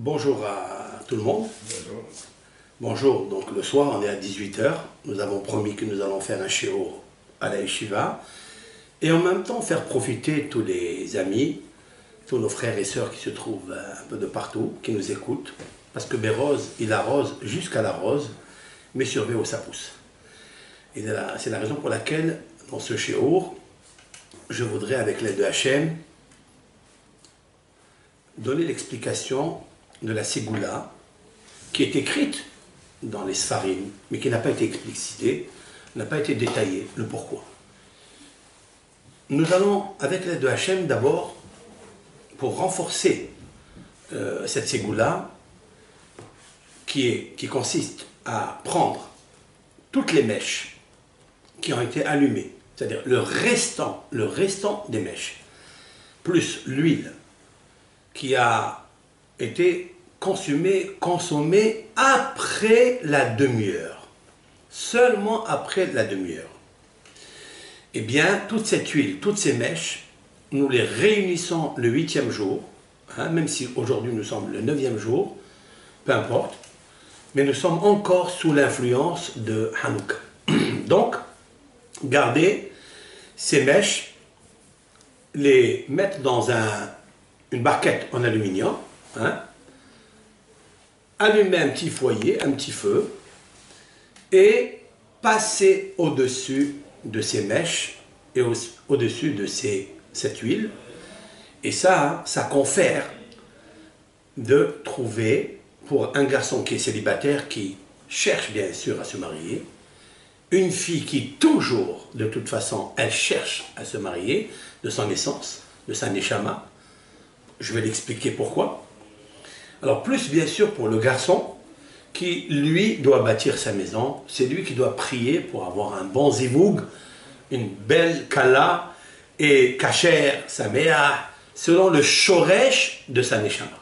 Bonjour à tout le monde. Bonjour. Bonjour, donc le soir on est à 18 h. Nous avons promis que nous allons faire un shiur à la yeshiva et en même temps faire profiter tous les amis, tous nos frères et sœurs qui se trouvent un peu de partout, qui nous écoutent. Parce que Béroz, il arrose jusqu'à la rose, mais surveille où ça pousse. Et c'est la raison pour laquelle, dans ce shiur, je voudrais, avec l'aide de Hachem, donner l'explication de la Ségoula, qui est écrite dans les Sfarim, mais qui n'a pas été explicitée, n'a pas été détaillée, le pourquoi. Nous allons, avec l'aide de Hachem, d'abord, pour renforcer cette Ségoula, qui consiste à prendre toutes les mèches qui ont été allumées, c'est-à-dire le restant des mèches, plus l'huile qui a été consommée après la demi-heure, seulement après la demi-heure. Eh bien, toute cette huile, toutes ces mèches, nous les réunissons le 8e jour, même si aujourd'hui nous sommes le 9e jour, peu importe, mais nous sommes encore sous l'influence de Hanouka. Donc, gardez ces mèches, les mettre dans une barquette en aluminium, allumer un petit foyer, un petit feu, et passer au-dessus de ces mèches et au-dessus de cette huile. Et ça confère de trouver, pour un garçon qui est célibataire, qui cherche bien sûr à se marier, une fille qui toujours, de toute façon, elle cherche à se marier, de son essence, de sa neshama. Je vais l'expliquer pourquoi. Alors plus bien sûr pour le garçon, qui lui doit bâtir sa maison, c'est lui qui doit prier pour avoir un bon zivoug, une belle kala, et kacher, saméa, selon le shoresh de sa neshama.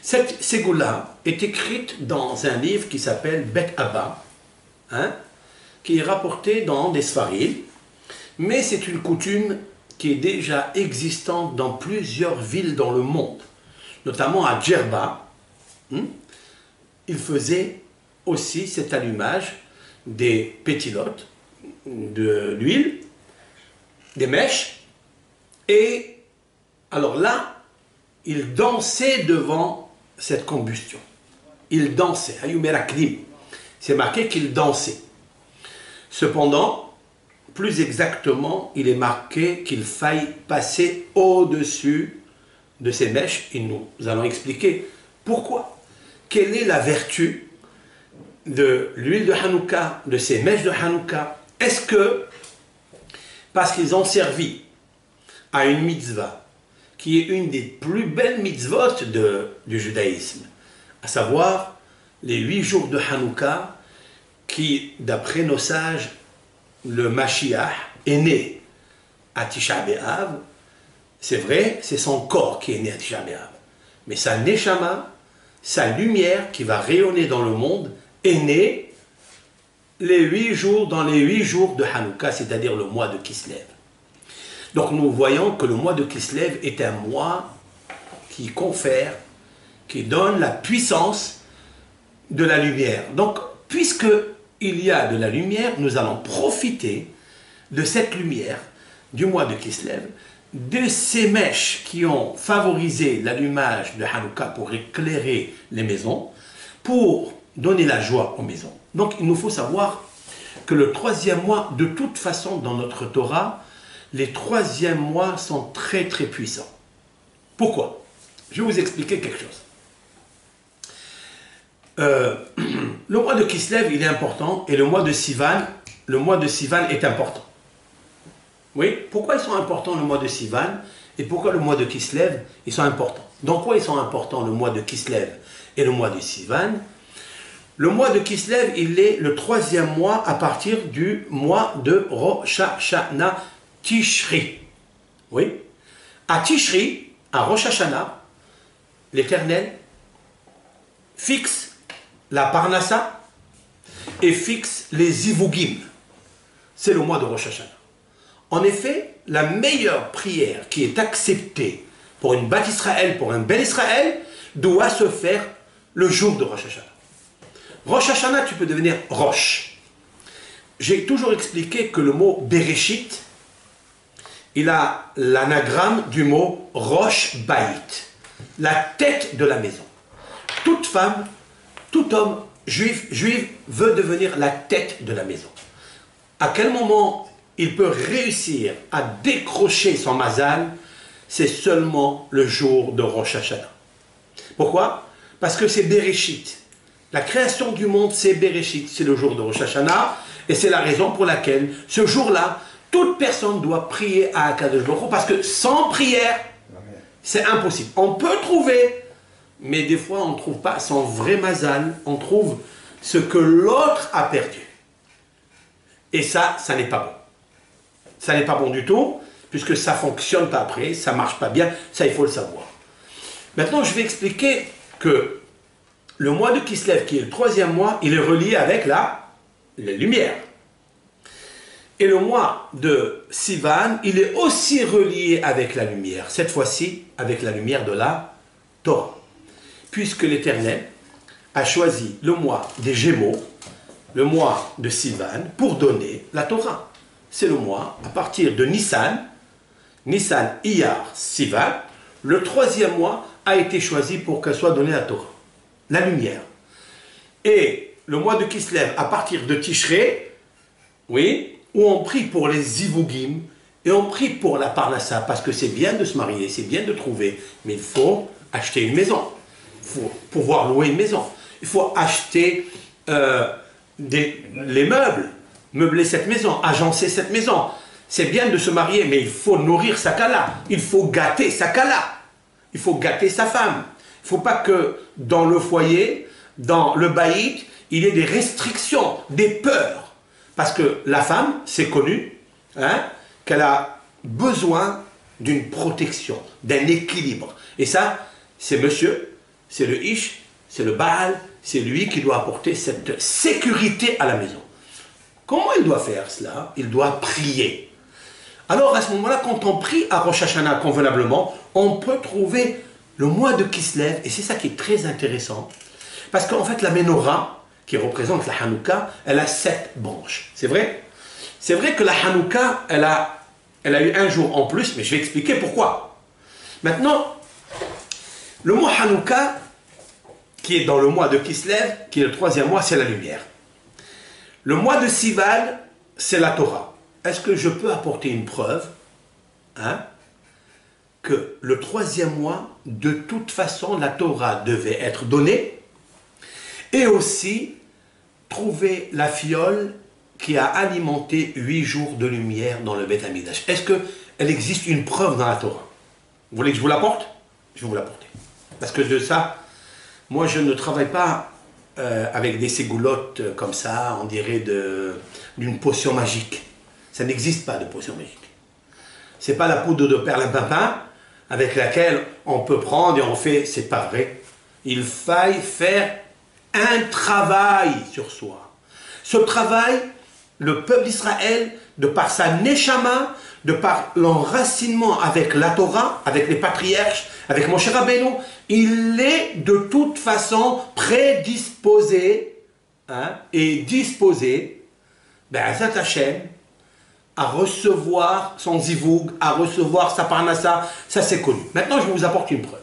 Cette ségoula est écrite dans un livre qui s'appelle Bet Abba, qui est rapporté dans des Sfarim, mais c'est une coutume qui est déjà existante dans plusieurs villes dans le monde, notamment à Djerba. Il faisait aussi cet allumage des pétilotes, de l'huile, des mèches, et alors là, il dansait devant cette combustion. Il dansait, c'est marqué qu'il dansait. Cependant, plus exactement, il est marqué qu'il faille passer au-dessus de ces mèches, et nous allons expliquer pourquoi. Quelle est la vertu de l'huile de Hanouka, de ces mèches de Hanouka? Est-ce que, parce qu'ils ont servi à une mitzvah, qui est une des plus belles mitzvot du judaïsme, à savoir les 8 jours de Hanouka, qui, d'après nos sages, le Mashiach est né à Tisha B'Av. C'est vrai, c'est son corps qui est né à Tisha B'Av. Mais sa neshama, sa lumière qui va rayonner dans le monde, est née dans les 8 jours de Hanouka, c'est-à-dire le mois de Kislev. Donc nous voyons que le mois de Kislev est un mois qui confère, qui donne la puissance de la lumière. Donc, puisque il y a de la lumière, nous allons profiter de cette lumière du mois de Kislev, de ces mèches qui ont favorisé l'allumage de Hanouka pour éclairer les maisons, pour donner la joie aux maisons. Donc il nous faut savoir que le 3e mois, de toute façon dans notre Torah, les 3e mois sont très très puissants. Pourquoi? Je vais vous expliquer quelque chose. Le mois de Kislev, il est important, et le mois de Sivan est important. Oui, pourquoi ils sont importants le mois de Sivan, et pourquoi le mois de Kislev, ils sont importants? Dans quoi ils sont importants le mois de Kislev et le mois de Sivan? Le mois de Kislev, il est le 3e mois à partir du mois de Rosh Hashanah Tishri. Oui, à Tishri, à Rosh Hashanah, l'Éternel fixe la Parnassa et fixe les Zivugim. C'est le mois de Rosh Hashanah. En effet, la meilleure prière qui est acceptée pour une Bat Israël, pour un bel Israël, doit se faire le jour de Rosh Hashanah. Rosh Hashanah, tu peux devenir Rosh. J'ai toujours expliqué que le mot Bereshit, il a l'anagramme du mot Rosh Baït, la tête de la maison. Toute femme, tout homme juif veut devenir la tête de la maison. À quel moment il peut réussir à décrocher son mazal? C'est seulement le jour de Rosh Hashanah. Pourquoi? Parce que c'est Bereshit. La création du monde, c'est Bereshit, c'est le jour de Rosh Hashanah, et c'est la raison pour laquelle, ce jour-là, toute personne doit prier à Akadosh Baruch Hu, parce que sans prière, c'est impossible. On peut trouver, mais des fois on ne trouve pas son vrai mazal, on trouve ce que l'autre a perdu. Et ça n'est pas bon. Ça n'est pas bon du tout, puisque ça ne fonctionne pas après, ça ne marche pas bien, ça il faut le savoir. Maintenant je vais expliquer que le mois de Kislev, qui est le 3e mois, il est relié avec la lumière. Et le mois de Sivan, il est aussi relié avec la lumière, cette fois-ci avec la lumière de la Torah. Puisque l'Éternel a choisi le mois des Gémeaux, le mois de Sivan, pour donner la Torah. C'est le mois, à partir de Nissan, Iyar, Sivan, le 3e mois a été choisi pour qu'elle soit donnée la Torah, la lumière. Et le mois de Kislev, à partir de Tishré, oui, où on prie pour les Zivugim, et on prie pour la Parnassa, parce que c'est bien de se marier, c'est bien de trouver, mais il faut acheter une maison, il faut pouvoir louer une maison, il faut acheter les meubles, meubler cette maison, agencer cette maison. C'est bien de se marier, mais il faut nourrir sa kala, il faut gâter sa kala, il faut gâter sa femme. Il ne faut pas que dans le foyer, dans le baït, il y ait des restrictions, des peurs. Parce que la femme, c'est connu, hein, qu'elle a besoin d'une protection, d'un équilibre. Et ça, c'est monsieur, c'est le ish, c'est le baal, c'est lui qui doit apporter cette sécurité à la maison. Comment il doit faire cela? Il doit prier. Alors à ce moment-là, quand on prie à Rosh Hashanah convenablement, on peut trouver le mois de Kislev, et c'est ça qui est très intéressant, parce qu'en fait la menorah, qui représente la Hanouka, elle a 7 branches. C'est vrai? C'est vrai que la Hanouka, elle a eu un jour en plus, mais je vais expliquer pourquoi. Maintenant, le mois Hanouka, qui est dans le mois de Kislev, qui est le 3e mois, c'est la lumière. Le mois de Sivan, c'est la Torah. Est-ce que je peux apporter une preuve, hein, que le 3e mois, de toute façon, la Torah devait être donnée, et aussi trouver la fiole qui a alimenté 8 jours de lumière dans le Beth Amikdash. Est-ce qu'il existe une preuve dans la Torah? Vous voulez que je vous l'apporte? Je vais vous l'apporter. Parce que de ça, moi je ne travaille pas avec des ségoulottes comme ça, on dirait d'une potion magique. Ça n'existe pas de potion magique. Ce n'est pas la poudre de perlimpinpin avec laquelle on peut prendre et on fait, c'est pas vrai. Il faille faire un travail sur soi. Ce travail, le peuple d'Israël, de par sa neshama, de par l'enracinement avec la Torah, avec les patriarches, avec Moshe Rabbeinu, il est de toute façon prédisposé, hein, et disposé, Be'ezat Hashem, à recevoir son zivoug, à recevoir sa parnassa. Ça c'est connu. Maintenant je vous apporte une preuve.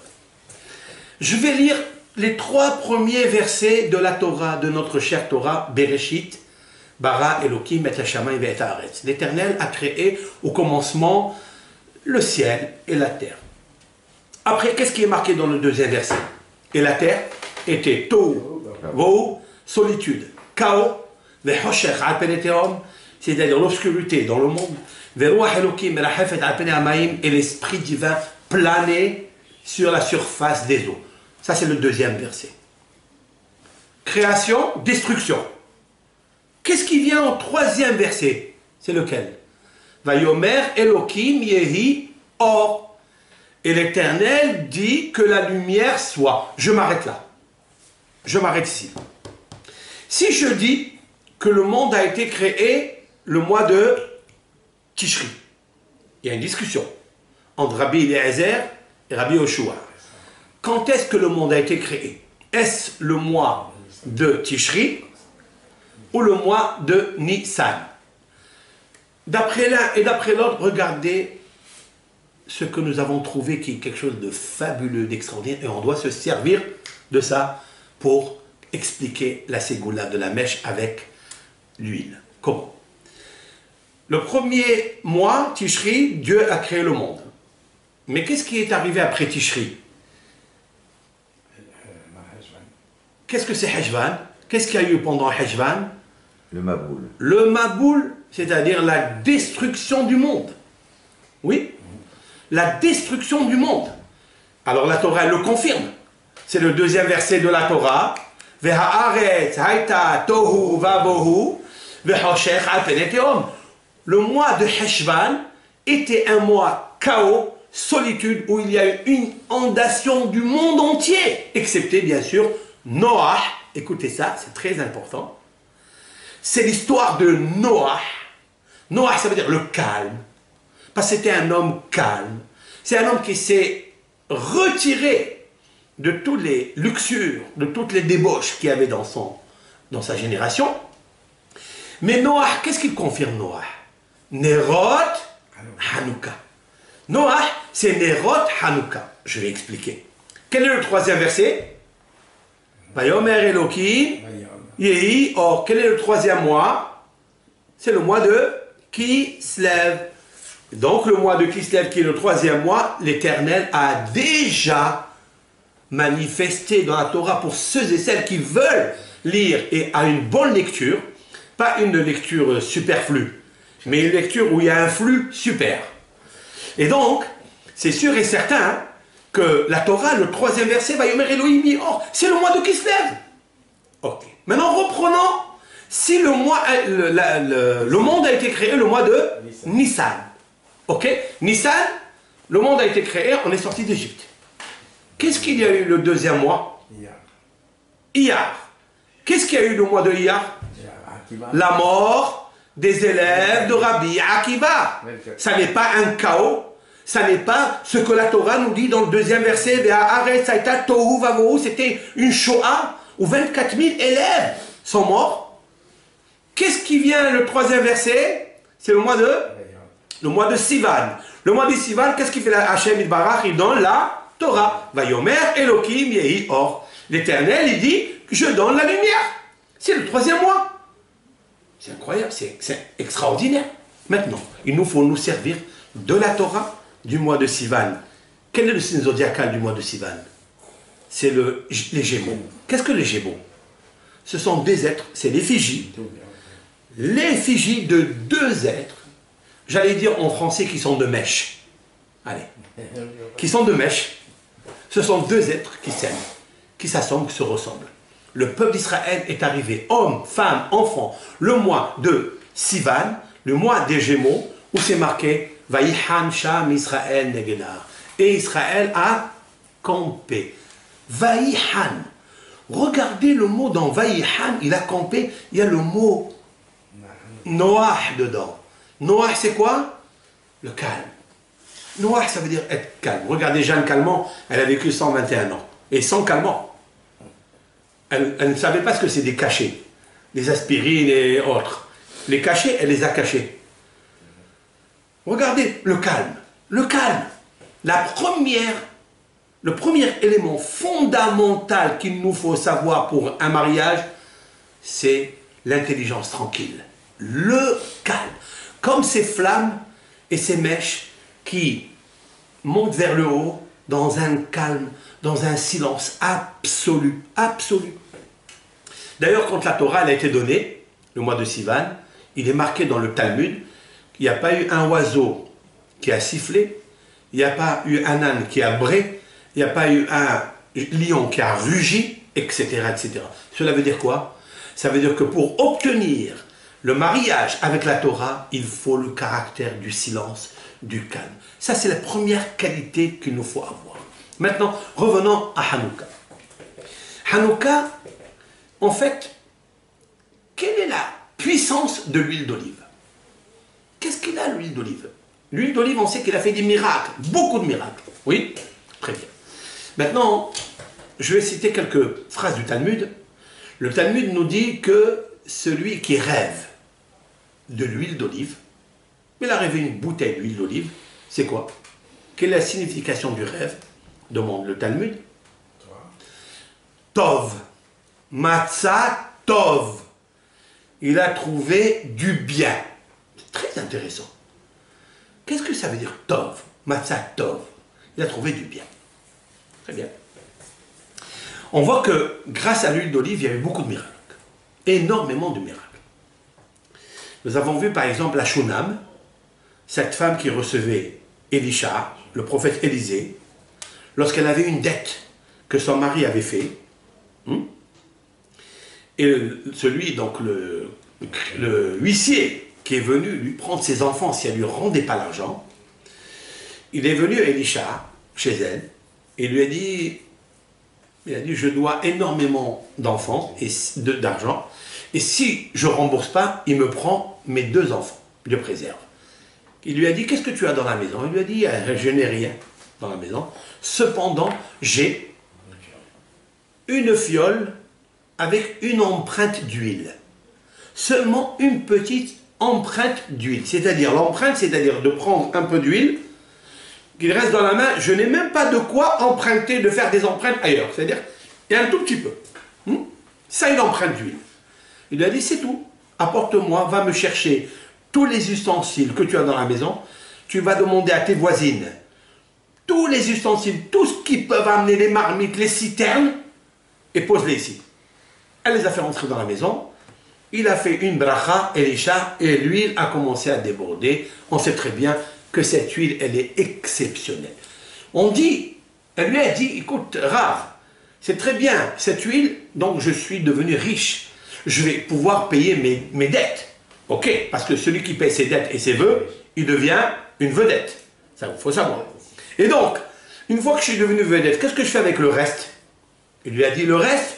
Je vais lire les 3 premiers versets de la Torah, de notre chère Torah, Bereshit, Bara Elokim et Hashamayim et Haaretz. L'Éternel a créé au commencement le ciel et la terre. Après, qu'est-ce qui est marqué dans le 2e verset? Et la terre était Tohu, Vohu, solitude, chaos, Ve'hoshech al pene tehom, c'est-à-dire l'obscurité dans le monde, Ve'ruach Elokim merachefet al pene hamayim, et l'esprit divin planait sur la surface des eaux. Ça, c'est le 2e verset. Création, destruction. Qu'est-ce qui vient au 3e verset? C'est lequel? Vayomer Elokim yehi or. Et l'Éternel dit que la lumière soit. Je m'arrête là. Je m'arrête ici. Si je dis que le monde a été créé le mois de Tishri, il y a une discussion entre Rabbi Eliezer et Rabbi Yoshua. quand est-ce que le monde a été créé? Est-ce le mois de Tishri ou le mois de Nissan? D'après l'un et d'après l'autre, regardez ce que nous avons trouvé qui est quelque chose de fabuleux, d'extraordinaire, et on doit se servir de ça pour expliquer la ségoula de la mèche avec l'huile. Comment? Le premier mois, Tishri, Dieu a créé le monde. Mais qu'est-ce qui est arrivé après Tishri? Qu'est-ce que c'est Heshvan? Qu'est-ce qu'il y a eu pendant Heshvan? Le Maboul. Le Maboul, c'est-à-dire la destruction du monde. Oui, la destruction du monde. Alors la Torah elle le confirme. C'est le deuxième verset de la Torah. Le mois de Heshvan était un mois chaos, solitude, où il y a eu une inondation du monde entier, excepté bien sûr Noah. Écoutez ça, c'est très important. C'est l'histoire de Noah. Noah, ça veut dire le calme. Parce que c'était un homme calme. C'est un homme qui s'est retiré de toutes les luxures, de toutes les débauches qu'il y avait dans sa génération. Mais Noah, qu'est-ce qu'il confirme Noah? Nerot Hanouka. Noah, c'est Nerot Hanouka. Je vais expliquer. Quel est le troisième verset? Vayomer Elohim Yehi Or. Quel est le troisième mois? C'est le mois de Kislev. Donc le mois de Kislev, qui est le troisième mois, l'Éternel a déjà manifesté dans la Torah pour ceux et celles qui veulent lire et à une bonne lecture, pas une lecture superflue, mais une lecture où il y a un flux super. Et donc, c'est sûr et certain que la Torah, le troisième verset, va Yomer Elohim Yehi Or, c'est le mois de Kislev. Ok. Maintenant, reprenons, si le monde a été créé le mois de Nissan. Ok? Nissan, le monde a été créé, on est sorti d'Égypte. Qu'est-ce qu'il y a eu le deuxième mois? Iyar. Qu'est-ce qu'il y a eu le mois de Iyar? La mort des élèves de Rabbi Akiva. Ça n'est pas un chaos. Ça n'est pas ce que la Torah nous dit dans le deuxième verset. C'était une Shoah où 24 000 élèves sont morts. Qu'est-ce qui vient le troisième verset? C'est le mois de Sivan. Le mois de Sivan, qu'est-ce qu'il fait Hachem Itbarach? Il donne la Torah. Vayomer Elohim Yehi Or. L'Éternel, il dit, je donne la lumière. C'est le troisième mois. C'est incroyable, c'est extraordinaire. Maintenant, il nous faut nous servir de la Torah du mois de Sivan. Quel est le signe zodiacal du mois de Sivan? C'est les Gémeaux. Qu'est-ce que les Gémeaux? Ce sont des êtres, c'est l'effigie. L'effigie de deux êtres, j'allais dire en français qui sont de mèche. Allez, qui sont de mèche. Ce sont deux êtres qui s'aiment, qui s'assemblent, qui se ressemblent. Le peuple d'Israël est arrivé, hommes, femmes, enfants, le mois de Sivan, le mois des Gémeaux, où c'est marqué Vaïhan Sham Israël Negedar. Et Israël a campé. Vaïhan. Regardez le mot dans Vaïhan, il a campé, il y a le mot Noah dedans. Noah, c'est quoi? Le calme. Noah, ça veut dire être calme. Regardez Jeanne Calment, elle a vécu 121 ans. Et sans calmant. Elle ne savait pas ce que c'est des cachets. Les aspirines et autres. Les cachets, elle les a cachés. Regardez le calme. Le calme. Le premier élément fondamental qu'il nous faut savoir pour un mariage, c'est l'intelligence tranquille. Le calme. Comme ces flammes et ces mèches qui montent vers le haut dans un calme, dans un silence absolu. Absolu. D'ailleurs, quand la Torah elle a été donnée, le mois de Sivan, il est marqué dans le Talmud qu'il n'y a pas eu un oiseau qui a sifflé, il n'y a pas eu un âne qui a bré, il n'y a pas eu un lion qui a rugi, etc., etc. Cela veut dire quoi? Ça veut dire que pour obtenir le mariage avec la Torah, il faut le caractère du silence, du calme. Ça, c'est la première qualité qu'il nous faut avoir. Maintenant, revenons à Hanouka. Hanouka, en fait, quelle est la puissance de l'huile d'olive? Qu'est-ce qu'il a, l'huile d'olive? L'huile d'olive, on sait qu'il a fait des miracles, beaucoup de miracles. Oui, très bien. Maintenant, je vais citer quelques phrases du Talmud. Le Talmud nous dit que celui qui rêve de l'huile d'olive, il a rêvé une bouteille d'huile d'olive, c'est quoi? Quelle est la signification du rêve? Demande le Talmud. Tov. Matzah Tov. Il a trouvé du bien. C'est très intéressant. Qu'est-ce que ça veut dire Tov? Matzah Tov. Il a trouvé du bien. Très bien. On voit que grâce à l'huile d'olive, il y avait beaucoup de miracles. Énormément de miracles. Nous avons vu par exemple la Shunam, cette femme qui recevait Élisha, le prophète Élisée, lorsqu'elle avait une dette que son mari avait fait. Et celui, donc le huissier qui est venu lui prendre ses enfants si elle ne lui rendait pas l'argent, il est venu à Élisha, chez elle, et lui a dit, je dois énormément d'enfants et d'argent, et si je ne rembourse pas, il me prend mes 2 enfants de préserve. Il lui a dit, qu'est-ce que tu as dans la maison? Il lui a dit, je n'ai rien dans la maison, cependant, j'ai une fiole avec une empreinte d'huile. Seulement une petite empreinte d'huile. C'est-à-dire, l'empreinte, c'est-à-dire de prendre un peu d'huile, qu'il reste dans la main, je n'ai même pas de quoi emprunter, de faire des empreintes ailleurs. C'est-à-dire, il y a un tout petit peu. Ça, une empreinte d'huile. Il lui a dit, c'est tout. Apporte-moi, va me chercher tous les ustensiles que tu as dans la maison. Tu vas demander à tes voisines tous les ustensiles, tout ce qui peuvent amener les marmites, les citernes, et pose-les ici. Elle les a fait rentrer dans la maison. Il a fait une bracha, Elisha, et l'huile a commencé à déborder. On sait très bien que cette huile, elle est exceptionnelle. On dit, elle lui a dit, écoute, Rav, c'est très bien, cette huile, donc je suis devenu riche. Je vais pouvoir payer mes dettes. Ok, parce que celui qui paie ses dettes et ses vœux, il devient une vedette. Ça, il faut savoir. Et donc, une fois que je suis devenu vedette, qu'est-ce que je fais avec le reste? Il lui a dit, le reste,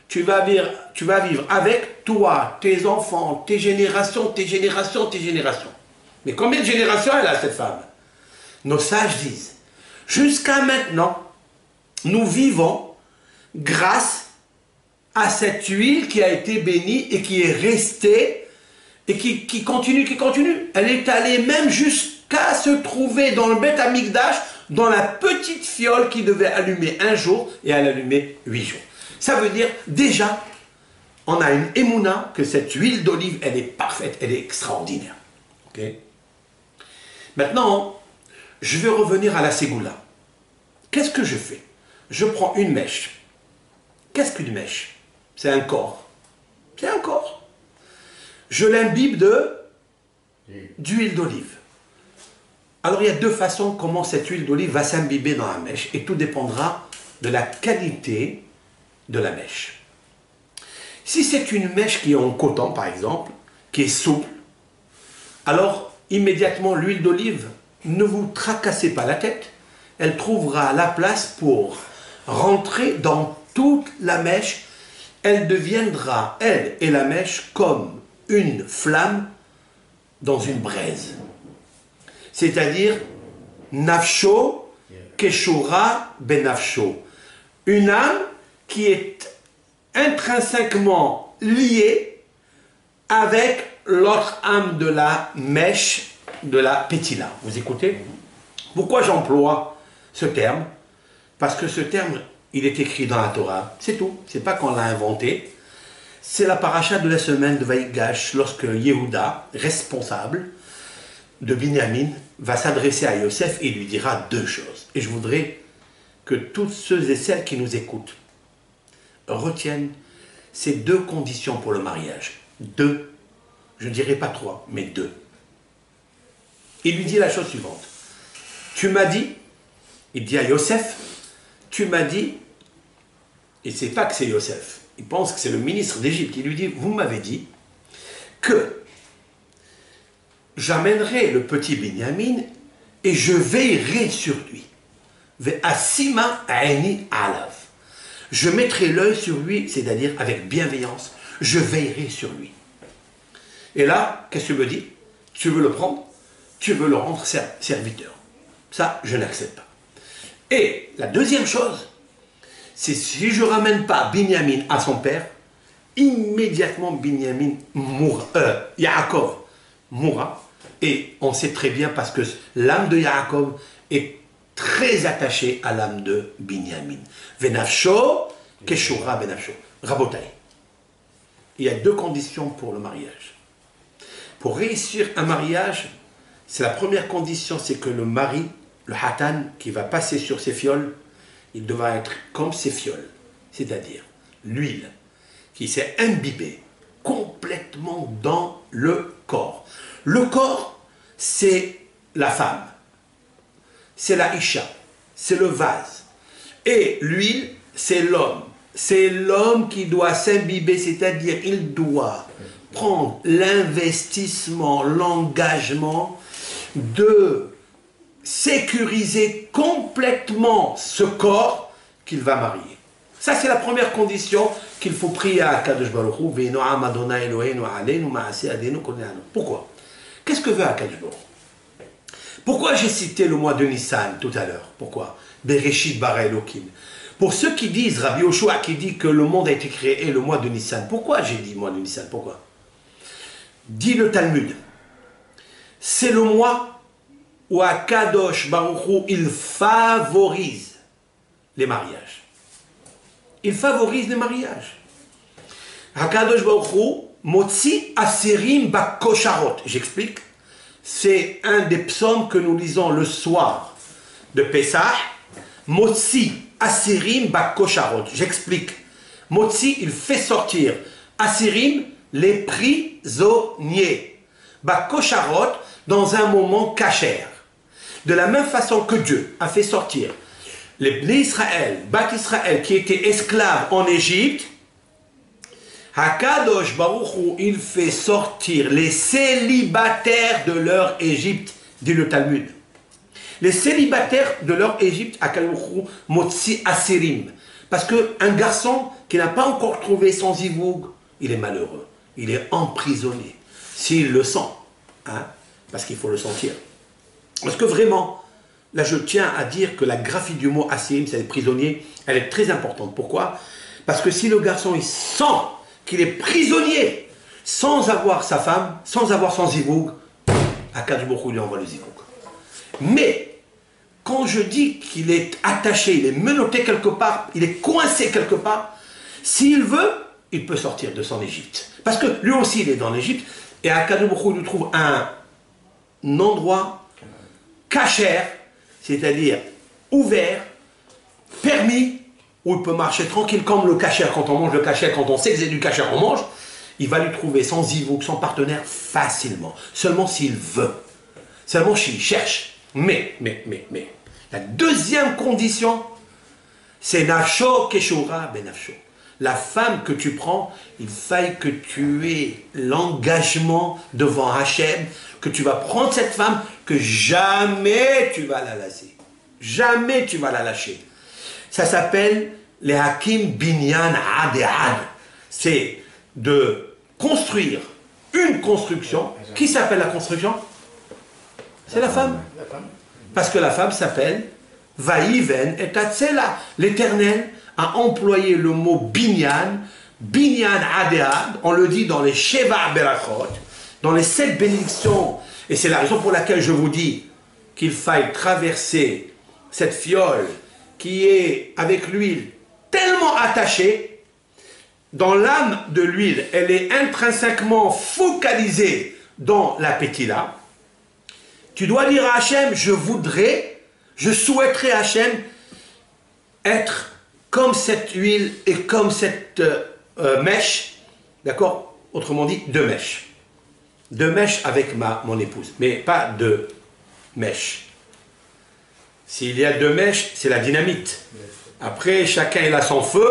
tu vas vivre avec toi, tes enfants, tes générations, tes générations, tes générations. Mais combien de générations elle a, cette femme? Nos sages disent, jusqu'à maintenant, nous vivons grâce à cette huile qui a été bénie et qui est restée et qui continue, Elle est allée même jusqu'à se trouver dans le Beth Amikdash, dans la petite fiole qui devait allumer un jour et elle allumait 8 jours. Ça veut dire, déjà, on a une émouna que cette huile d'olive, elle est parfaite, elle est extraordinaire. Okay? Maintenant, je vais revenir à la ségoula. Qu'est-ce que je fais? Je prends une mèche. Qu'est-ce qu'une mèche? C'est un corps. C'est un corps. Je l'imbibe d'huile d'olive. Alors, il y a 2 façons comment cette huile d'olive va s'imbiber dans la mèche, et tout dépendra de la qualité de la mèche. Si c'est une mèche qui est en coton, par exemple, qui est souple, alors, immédiatement, l'huile d'olive, ne vous tracassez pas la tête, elle trouvera la place pour rentrer dans toute la mèche. Elle deviendra, elle et la mèche, comme une flamme dans une braise. C'est-à-dire, nafsho keshura benafsho. Une âme qui est intrinsèquement liée avec l'autre âme de la mèche, de la pétila. Vous écoutez? Pourquoi j'emploie ce terme? Parce que ce terme, il est écrit dans la Torah. C'est tout. C'est pas qu'on l'a inventé. C'est la paracha de la semaine de Vaïgash, lorsque Yehuda, responsable de Binyamin, va s'adresser à Yosef et lui dira 2 choses. Et je voudrais que tous ceux et celles qui nous écoutent retiennent ces 2 conditions pour le mariage. 2. Je ne dirais pas 3, mais 2. Il lui dit la chose suivante. Tu m'as dit, il dit à Yosef, tu m'as dit, et c'est pas que c'est Yosef, il pense que c'est le ministre d'Égypte, il lui dit, vous m'avez dit que j'amènerai le petit Binyamin et je veillerai sur lui. Ve'asima aini alav. Je mettrai l'œil sur lui, c'est-à-dire avec bienveillance, je veillerai sur lui. Et là, qu'est-ce que tu me dis? Tu veux le prendre? Tu veux le rendre serviteur? Ça, je n'accepte pas. Et la deuxième chose, c'est si je ne ramène pas Binyamin à son père, immédiatement Binyamin mourra, Yaakov mourra. Et on sait très bien parce que l'âme de Yaakov est très attachée à l'âme de Binyamin. Venafsho, Keshura Benafsho. Rabotai. Il y a deux conditions pour le mariage. Pour réussir un mariage, c'est la première condition, c'est que le mari, le hatan, qui va passer sur ses fioles, il devra être comme ses fioles, c'est-à-dire l'huile qui s'est imbibée complètement dans le corps. Le corps, c'est la femme, c'est la isha, c'est le vase. Et l'huile, c'est l'homme. C'est l'homme qui doit s'imbiber, c'est-à-dire il doit prendre l'investissement, l'engagement de sécuriser complètement ce corps qu'il va marier. Ça, c'est la première condition qu'il faut prier à Akadosh Baruch Hu. Pourquoi? Qu'est-ce que veut Akadosh Baruch Hu? Pourquoi j'ai cité le mois de Nissan tout à l'heure? Pourquoi? Bereshit bara Elokim. Pour ceux qui disent, Rabbi Yoshua qui dit que le monde a été créé le mois de Nissan, pourquoi j'ai dit mois de Nissan? Pourquoi? Dit le Talmud, c'est le mois où Akadosh Baruch Hu, il favorise les mariages. Il favorise les mariages. Akadosh Baruch Hu, Motzi Asirim Bakosharot. J'explique. C'est un des psaumes que nous lisons le soir de Pessah. Motzi Asirim Bakosharot. J'explique. Motzi, il fait sortir. Asirim, les prisonniers. Bakosharot, dans un moment cachère. De la même façon que Dieu a fait sortir les Bnei Israël, Bat Israël, qui étaient esclaves en Égypte, Hakadosh Baruch Hu, il fait sortir les célibataires de leur Égypte, dit le Talmud. Les célibataires de leur Égypte, Hakadosh Baruch Hu, Motzi Asirim. Parce qu'un garçon qui n'a pas encore trouvé son zivoug, il est malheureux, il est emprisonné. S'il le sent, hein, parce qu'il faut le sentir. Parce que vraiment, là je tiens à dire que la graphie du mot asirim, c'est les prisonniers, elle est très importante. Pourquoi? Parce que si le garçon il sent qu'il est prisonnier, sans avoir sa femme, sans avoir son zivoug, Akadosh Baruch Hu lui envoie le zivoug. Mais, quand je dis qu'il est attaché, il est menotté quelque part, il est coincé quelque part, s'il veut, il peut sortir de son Égypte. Parce que lui aussi il est dans l'Égypte, et Akadosh Baruch Hu lui trouve un endroit cachère, c'est-à-dire ouvert, permis, où il peut marcher tranquille comme le cachère. Quand on mange le cachère, quand on sait que c'est du cachère, on mange, il va lui trouver son zivouk, son partenaire facilement. Seulement s'il veut. Seulement s'il cherche. Mais, la deuxième condition, c'est nafsho keshura benafsho. La femme que tu prends, il faille que tu aies l'engagement devant Hachem, que tu vas prendre cette femme, que jamais tu vas la lasser. Jamais tu vas la lâcher. Ça s'appelle les Hakim Binyan Ad. C'est de construire une construction. Qui s'appelle la construction? C'est la femme. Parce que la femme s'appelle Vaïven et Tatsela. L'Éternel a employé le mot Binyan, Binyan Ad. On le dit dans les Sheva Berachot, dans les 7 bénédictions. Et c'est la raison pour laquelle je vous dis qu'il faille traverser cette fiole qui est avec l'huile tellement attachée. Dans l'âme de l'huile, elle est intrinsèquement focalisée dans la pétila. Tu dois dire à Hachem, je souhaiterais Hachem être comme cette huile et comme cette mèche, d'accord? Autrement dit, 2 mèches. 2 mèches avec mon épouse, mais pas 2 mèches. S'il y a 2 mèches, c'est la dynamite. Après, chacun il a son feu,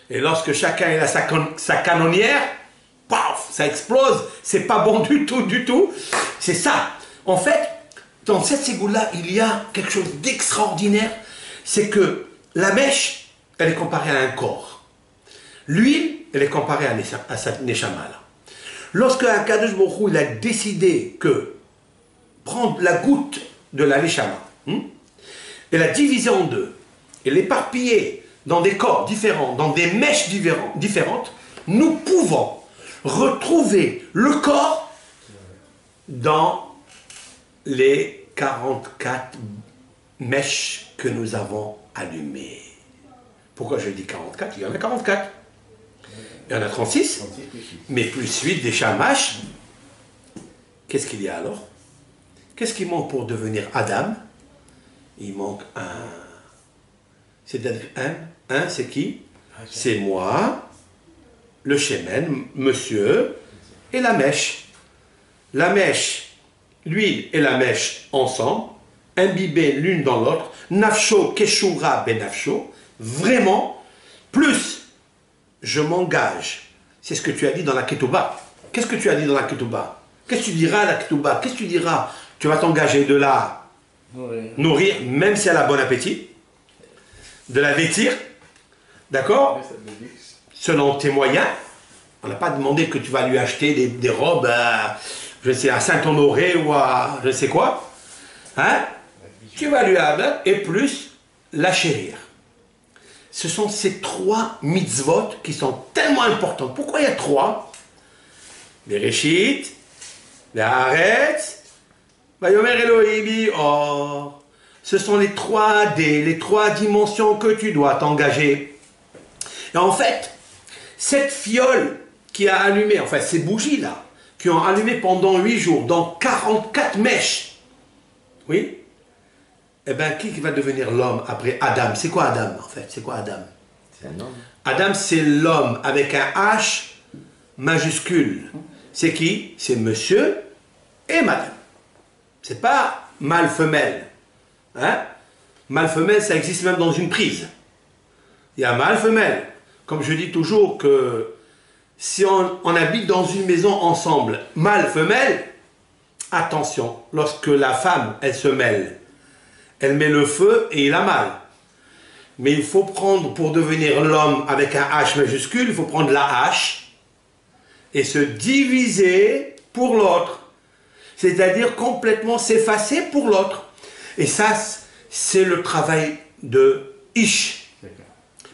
et lorsque chacun il a sa canonnière, paf, ça explose, c'est pas bon du tout. C'est ça. En fait, dans cette ségoula, il y a quelque chose d'extraordinaire, c'est que la mèche, elle est comparée à un corps. L'huile, elle est comparée à sa neshama. Lorsque Akadosh Baruch Hu, il a décidé que prendre la goutte de la neshama et la diviser en 2 et l'éparpiller dans des corps différents, dans des mèches différentes, nous pouvons retrouver le corps dans les 44 mèches que nous avons allumées. Pourquoi je dis 44? Il y en a 44. Il y en a 36, mais plus 8 des shamash. Qu'est-ce qu'il y a alors? Qu'est-ce qui manque pour devenir Adam? Il manque un. C'est-à-dire un, c'est qui? C'est moi, le shemen, monsieur, et la mèche. La mèche, l'huile et la mèche ensemble, imbibées l'une dans l'autre, nafsho keshura benafsho, vraiment, plus je m'engage. C'est ce que tu as dit dans la ketouba. Qu'est-ce que tu as dit dans la ketouba? Qu'est-ce que tu diras à la ketouba? Qu'est-ce que tu diras? Tu vas t'engager de la nourrir, même si elle a bon appétit, de la vêtir, d'accord? Selon tes moyens. On n'a pas demandé que tu vas lui acheter des robes, je sais, à Saint-Honoré ou à je ne sais quoi. Hein? Tu vas lui avoir, et plus la chérir. Ce sont ces 3 mitzvot qui sont tellement importantes. Pourquoi il y a 3? Les Réchit, les Haaretz, Vayomer Elohim Or. Ce sont les 3D, les 3 dimensions que tu dois t'engager. Et en fait, cette fiole qui a allumé, enfin ces bougies-là, qui ont allumé pendant 8 jours, dans 44 mèches, oui? Eh bien, qui va devenir l'homme après Adam? C'est quoi Adam, en fait? C'est quoi Adam? C'est un homme. Adam, c'est l'homme avec un H majuscule. C'est qui? C'est monsieur et madame. C'est pas mâle-femelle. Hein? Mâle-femelle, ça existe même dans une prise. Il y a mâle-femelle. Comme je dis toujours que si on habite dans une maison ensemble, mâle-femelle, attention, lorsque la femme, elle se mêle, elle met le feu et il a mal. Mais il faut prendre, pour devenir l'homme avec un H majuscule, il faut prendre la hache et se diviser pour l'autre. C'est-à-dire complètement s'effacer pour l'autre. Et ça, c'est le travail de Ish.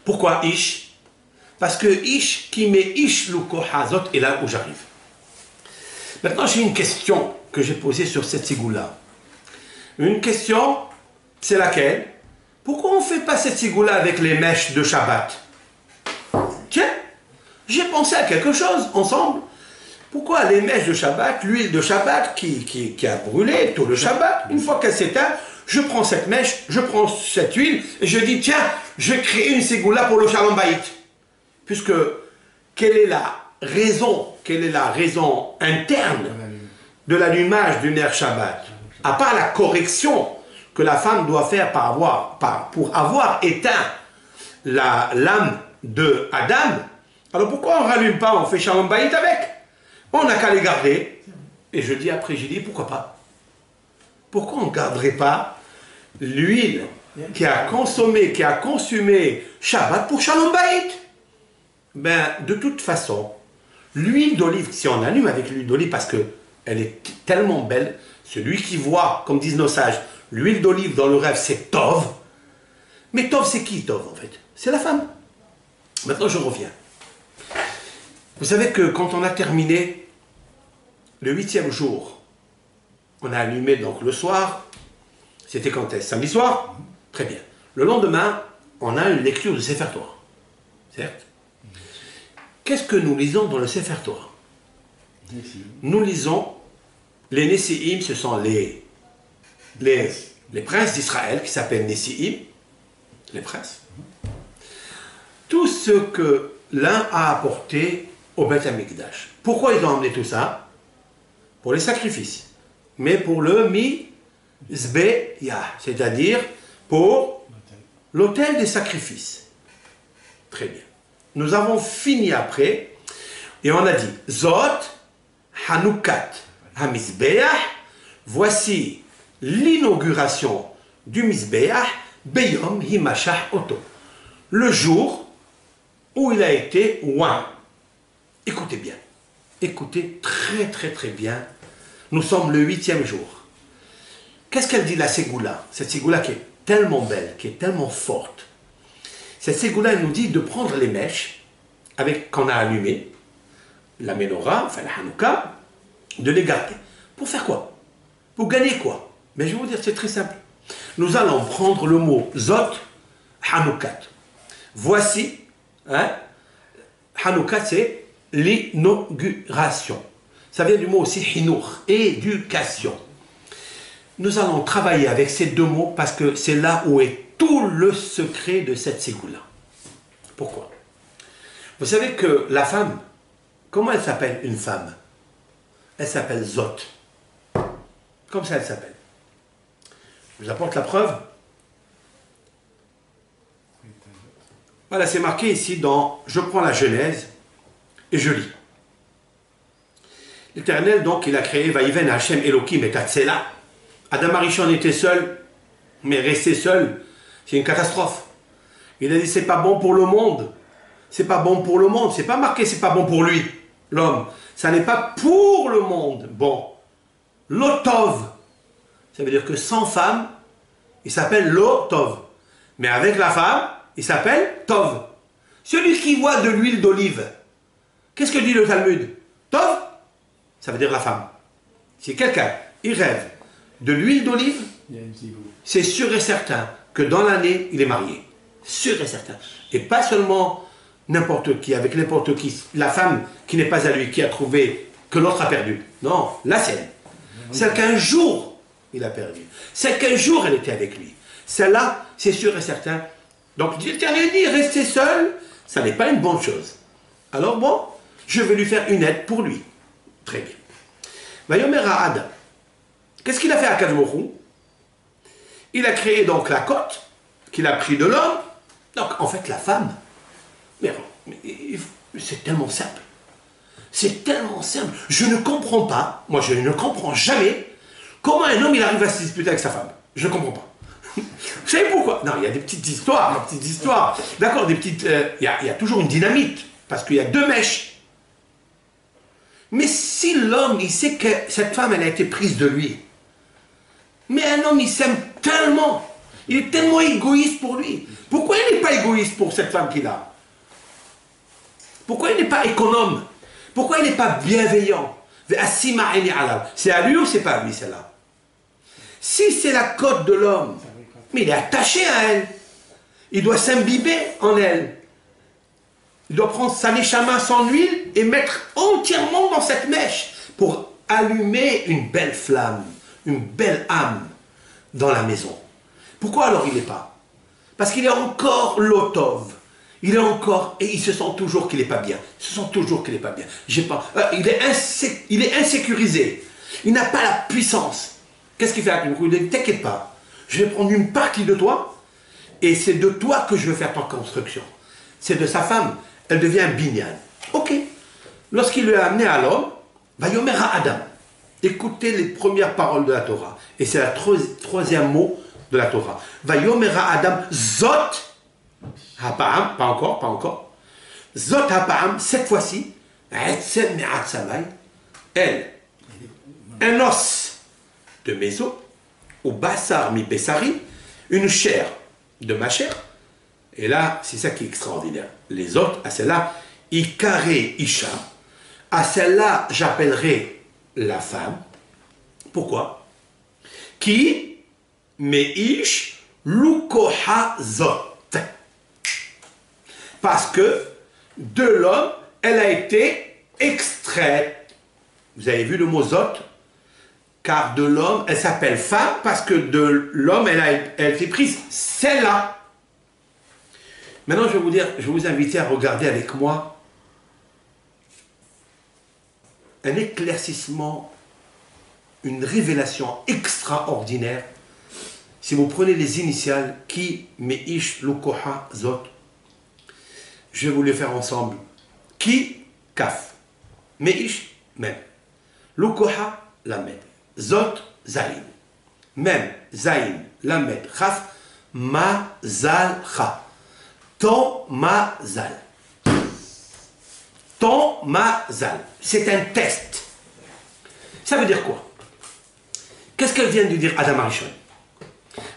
Pourquoi Ish? Parce que Ish, qui met Ish Luko Hazot, est là où j'arrive. Maintenant, j'ai une question que j'ai posée sur cette sigoula. Une question, c'est laquelle? Pourquoi on ne fait pas cette sigoula avec les mèches de Shabbat? Tiens, j'ai pensé à quelque chose ensemble. Pourquoi les mèches de Shabbat, l'huile de Shabbat qui a brûlé tout le Shabbat, une fois qu'elle s'éteint, je prends cette mèche, je prends cette huile, et je dis, tiens, je crée une ségoula pour le Shalom Bayit. Puisque, quelle est la raison interne de l'allumage du ner Shabbat? À part la correction que la femme doit faire pour avoir éteint l'âme de Adam, alors pourquoi on ne rallume pas, on fait Shalom Bayit avec? On n'a qu'à les garder. Et j'ai dit, pourquoi pas? Pourquoi on ne garderait pas l'huile qui a consumé Shabbat pour Shalom Bayit? Ben, de toute façon, l'huile d'olive, si on allume avec l'huile d'olive, parce qu'elle est tellement belle, celui qui voit, comme disent nos sages, l'huile d'olive dans le rêve, c'est Tov. Mais Tov, c'est qui Tov, en fait? C'est la femme. Maintenant, je reviens. Vous savez que quand on a terminé le 8e jour, on a allumé donc le soir, c'était quand est-ce? Samedi soir? Très bien. Le lendemain, on a une lecture de Sefer Torah. Certes? Qu'est-ce que nous lisons dans le Sefer Torah? Nous lisons les Nessi'im, ce sont les princes d'Israël qui s'appellent Nessi'im, les princes. Tout ce que l'un a apporté au Beth Amikdash. Pourquoi ils ont amené tout ça? Pour les sacrifices. Mais pour le Mizbeah, c'est-à-dire pour l'autel des sacrifices. Très bien. Nous avons fini après, et on a dit, Zot, Hanoukat, Hamizbeah, voici l'inauguration du Mizbeah, Beyom Himashah Oto. Le jour où il a été oint. Écoutez bien. Écoutez très très très bien. Nous sommes le 8e jour. Qu'est-ce qu'elle dit la ségoula? Cette ségoula qui est tellement belle, qui est tellement forte. Cette ségoula nous dit de prendre les mèches qu'on a allumées, la menorah, enfin la Hanouka, de les garder. Pour faire quoi? Pour gagner quoi? Mais je vais vous dire, c'est très simple. Nous allons prendre le mot Zot, Hanoukat. Voici, hein, Hanoukat, c'est l'inauguration. Ça vient du mot aussi Hinour, éducation. Nous allons travailler avec ces deux mots parce que c'est là où est tout le secret de cette ségoula. Pourquoi? Vous savez que la femme, comment elle s'appelle une femme? Elle s'appelle Zot. Comme ça elle s'appelle. Je vous apporte la preuve. Voilà, c'est marqué ici dans, je prends la Genèse et je lis. L'Éternel, donc, il a créé Vaïven Hachem Elohim et Tatsela. Adam Arishon était seul, mais rester seul, c'est une catastrophe. Il a dit, c'est pas bon pour le monde. C'est pas bon pour le monde. C'est pas marqué, c'est pas bon pour lui, l'homme. Ça n'est pas pour le monde. Bon. Lotov. Ça veut dire que sans femme, il s'appelle Lotov. Mais avec la femme, il s'appelle Tov. Celui qui voit de l'huile d'olive, qu'est-ce que dit le Talmud? Tov, ça veut dire la femme. Si quelqu'un, il rêve de l'huile d'olive, c'est sûr et certain que dans l'année, il est marié. Sûr et certain. Et pas seulement n'importe qui, avec n'importe qui. La femme qui n'est pas à lui, qui a trouvé que l'autre a perdu. Non, la sienne. Celle qu'un jour, il a perdu. Celle qu'un jour, elle était avec lui. Celle-là, c'est sûr et certain. Donc, l'Éternel dit, rester seul, ça n'est pas une bonne chose. Alors bon, je vais lui faire une aide pour lui. Très bien. Vayomer à Adam. Qu'est-ce qu'il a fait à Kadmochou? Il a créé donc la côte qu'il a pris de l'homme. Donc, en fait, la femme. Mais c'est tellement simple. C'est tellement simple. Je ne comprends pas, moi je ne comprends jamais comment un homme il arrive à se disputer avec sa femme. Je ne comprends pas. Vous savez pourquoi? Non, il y a des petites histoires, D'accord, des petites. Il y a toujours une dynamite, parce qu'il y a deux mèches. Mais si l'homme, il sait que cette femme, elle a été prise de lui. Mais un homme, il s'aime tellement. Il est tellement égoïste pour lui. Pourquoi il n'est pas égoïste pour cette femme qu'il a? Pourquoi il n'est pas économe? Pourquoi il n'est pas bienveillant? C'est à lui ou c'est pas à lui, celle-là? Si c'est la côte de l'homme, mais il est attaché à elle. Il doit s'imbiber en elle. Il doit prendre sa neshama, son huile, et mettre entièrement dans cette mèche pour allumer une belle flamme, une belle âme dans la maison. Pourquoi alors il n'est pas? Parce qu'il est encore lotov. Il est encore, et il se sent toujours qu'il n'est pas bien. Il se sent toujours qu'il n'est pas bien. Il est insécurisé. Il n'a pas la puissance. Qu'est-ce qu'il fait avec lui? Il dit, t'inquiète pas, je vais prendre une partie de toi, et c'est de toi que je veux faire ta construction. C'est de sa femme, elle devient binyan. Ok. Lorsqu'il lui a amené à l'homme, Vayomer à Adam. Écoutez les premières paroles de la Torah. Et c'est le troisième mot de la Torah. Vayomer à Adam, Zot. Hapa'am, pas encore. Zot hapa'am, cette fois-ci, elle, un os de mes os, ou basar mi besari, une chair de ma chair. Et là, c'est ça qui est extraordinaire. Les autres, à celle-là, ikaré isha, à celle-là, j'appellerai la femme. Pourquoi? Qui meish lukoha zot. Parce que de l'homme, elle a été extraite. Vous avez vu le mot zot? Car de l'homme, elle s'appelle femme parce que de l'homme, elle a été prise. Celle-là. Maintenant, je vais vous inviter à regarder avec moi un éclaircissement, une révélation extraordinaire. Si vous prenez les initiales, Ki, Meish, Lukoha, Zot, je vais vous les faire ensemble. Ki, Kaf. Meish, Mem. Lukoha, Lamed. Zot, Zain. Mem, Zain, Lamed, Chaf, Mazal, Cha. Ton Mazal. Ton Mazal. C'est un test. Ça veut dire quoi? Qu'est-ce qu'elle vient de dire Adam Arishon?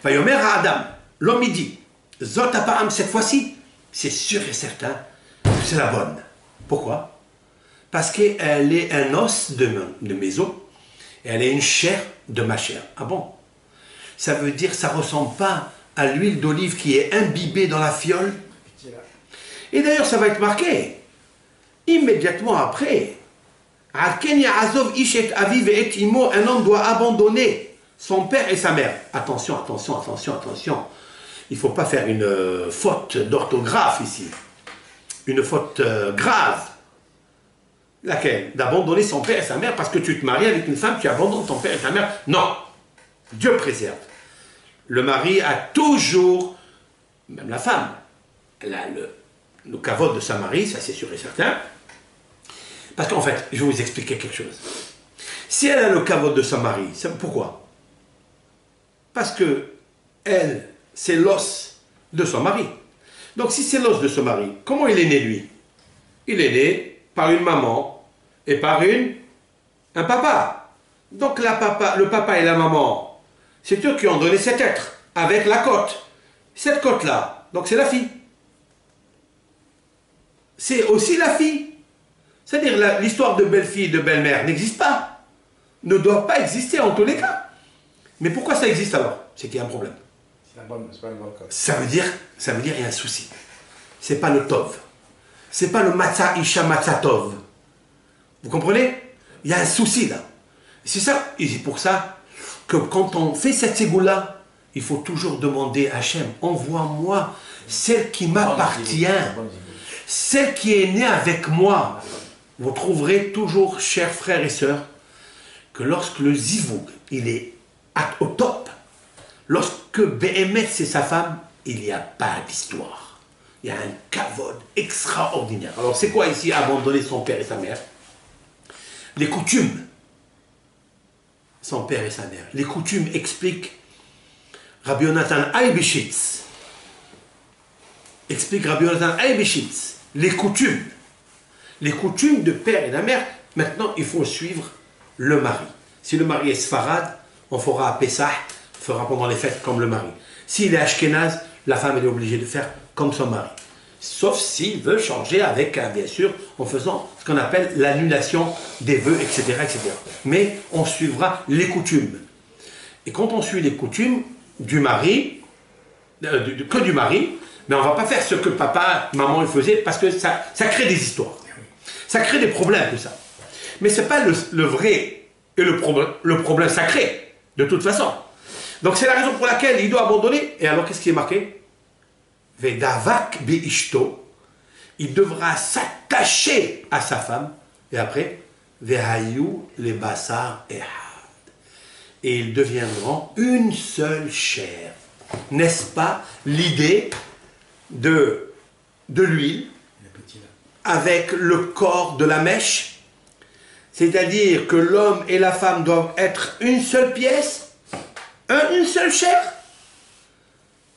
Vayomer à Adam, l'homme il dit, Zot Apa'am, cette fois-ci, c'est sûr et certain que c'est la bonne. Pourquoi? Parce qu'elle est un os de mes os, et elle est une chair de ma chair. Ah bon? Ça veut dire que ça ne ressemble pas à l'huile d'olive qui est imbibée dans la fiole. Et d'ailleurs, ça va être marqué immédiatement après. Un homme doit abandonner son père et sa mère. Attention, attention, attention, attention. Il ne faut pas faire une faute d'orthographe ici. Une faute grave. Laquelle? D'abandonner son père et sa mère parce que tu te maries avec une femme, tu abandonnes ton père et ta mère. Non. Dieu préserve. Le mari a toujours, même la femme, elle a le kavod de sa mari, ça c'est sûr et certain. Parce qu'en fait, je vais vous expliquer quelque chose. Si elle a le kavod de sa mari, pourquoi? Parce que elle, c'est l'os de son mari. Donc si c'est l'os de son mari, comment il est né lui? Il est né par une maman et par un papa. Donc le papa et la maman, c'est eux qui ont donné cet être, avec la côte. Cette côte-là, donc c'est la fille. C'est aussi la fille. C'est-à-dire l'histoire de belle-fille et de belle-mère n'existe pas. Ne doit pas exister en tous les cas. Mais pourquoi ça existe alors? C'est qu'il y a un problème. C'est pas une bonne cause. Ça veut dire qu'il y a un souci. C'est pas le tov. C'est pas le matzah isha matzah tov. Vous comprenez? Il y a un souci là. C'est ça, et c'est pour ça que quand on fait cette ségoula, il faut toujours demander à Hachem, envoie-moi celle qui m'appartient, celle qui est née avec moi. Vous trouverez toujours, chers frères et sœurs, que lorsque le zivoug, il est au top, lorsque Béhémet c'est sa femme, il n'y a pas d'histoire. Il y a un kavod extraordinaire. Alors c'est quoi ici abandonner son père et sa mère? Les coutumes. Son père et sa mère. Les coutumes expliquent Rabbi Yonatan Aybeshitz. Explique Rabbi Yonatan Aybeshitz. Les coutumes. Les coutumes de père et de mère. Maintenant, il faut suivre le mari. Si le mari est Sfarad, on fera à Pessah, on fera pendant les fêtes comme le mari. S'il est Ashkenaz, la femme elle est obligée de faire comme son mari. Sauf s'il veut changer avec, bien sûr, en faisant ce qu'on appelle l'annulation des vœux, etc., etc. Mais on suivra les coutumes. Et quand on suit les coutumes du mari, que du mari, mais on ne va pas faire ce que papa, maman ils faisaient, parce que ça crée des histoires. Ça crée des problèmes, tout ça. Mais ce n'est pas le vrai et le problème sacré, de toute façon. Donc c'est la raison pour laquelle il doit abandonner. Et alors qu'est-ce qui est marqué? Vedavak beishto, il devra s'attacher à sa femme, et après, vehayu le basar ehad, et ils deviendront une seule chair. N'est-ce pas l'idée de l'huile avec le corps de la mèche? C'est-à-dire que l'homme et la femme doivent être une seule pièce, une seule chair.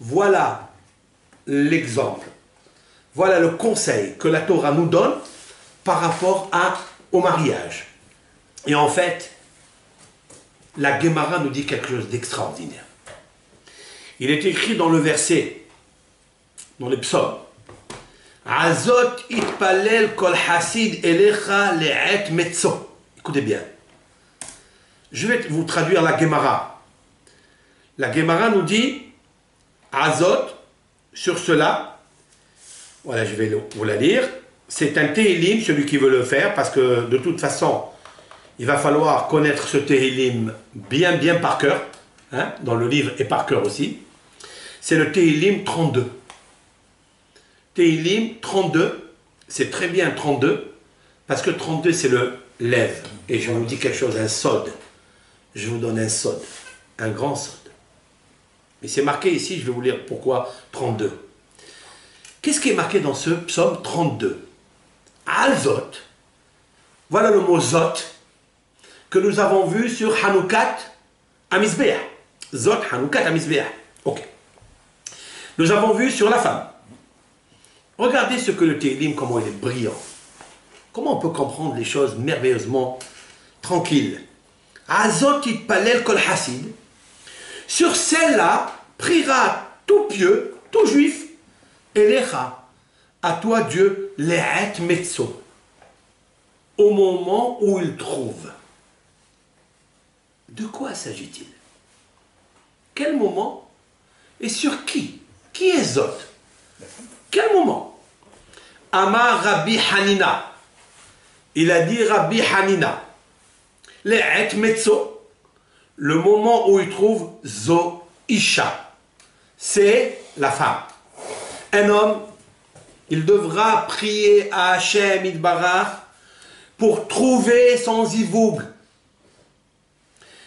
Voilà l'exemple. Voilà le conseil que la Torah nous donne par rapport au mariage. Et en fait, la Gemara nous dit quelque chose d'extraordinaire. Il est écrit dans le verset, dans les psaumes, Azot itpalel kol hasid elecha le'et metzo. Écoutez bien. Je vais vous traduire la Gemara. La Gemara nous dit, Azot, sur cela, voilà, je vais vous la lire. C'est un Tehilim, celui qui veut le faire, parce que de toute façon, il va falloir connaître ce Tehilim bien par cœur, hein, dans le livre et par cœur aussi. C'est le Tehilim 32. Tehilim 32, c'est très bien 32, parce que 32 c'est le lève. Et je vous dis quelque chose, un sod. Je vous donne un sod, un grand sod. Mais c'est marqué ici, je vais vous lire pourquoi 32. Qu'est-ce qui est marqué dans ce psaume 32? Al-Zot, voilà le mot Zot, que nous avons vu sur Hanoukat Amizbeah. Zot, Hanoukat Amizbeah. Ok. Nous avons vu sur la femme. Regardez ce que le Tehillim, comment il est brillant. Comment on peut comprendre les choses merveilleusement tranquilles. Azot itpalel kol hasid. Sur celle-là, priera tout pieux, tout juif, Elecha, à toi Dieu, le'et metso, au moment où il trouve. De quoi s'agit-il? Quel moment? Et sur qui? Qui est Zot? Quel moment? Amar Rabbi Hanina. Il a dit Rabbi Hanina. Le'et metso, le moment où il trouve Zo Isha. C'est la femme. Un homme, il devra prier à Hachem Idbarach pour trouver son zivoug.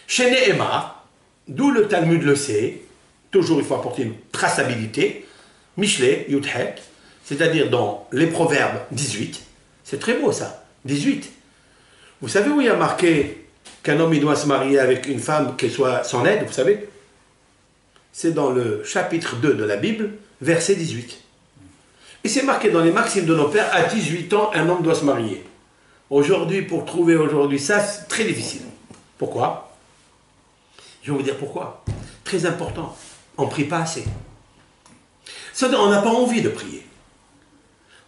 Chez Nehemar, d'où le Talmud le sait, toujours il faut apporter une traçabilité, Mishlei, Yudhet, c'est-à-dire dans les Proverbes 18, c'est très beau ça, 18. Vous savez où il y a marqué qu'un homme il doit se marier avec une femme qu'elle soit son aide, vous savez? C'est dans le chapitre 2 de la Bible, verset 18. Et c'est marqué dans les maximes de nos pères, à 18 ans, un homme doit se marier. Aujourd'hui, pour trouver aujourd'hui ça, c'est très difficile. Pourquoi? Je vais vous dire pourquoi. Très important. On ne prie pas assez. On n'a pas envie de prier.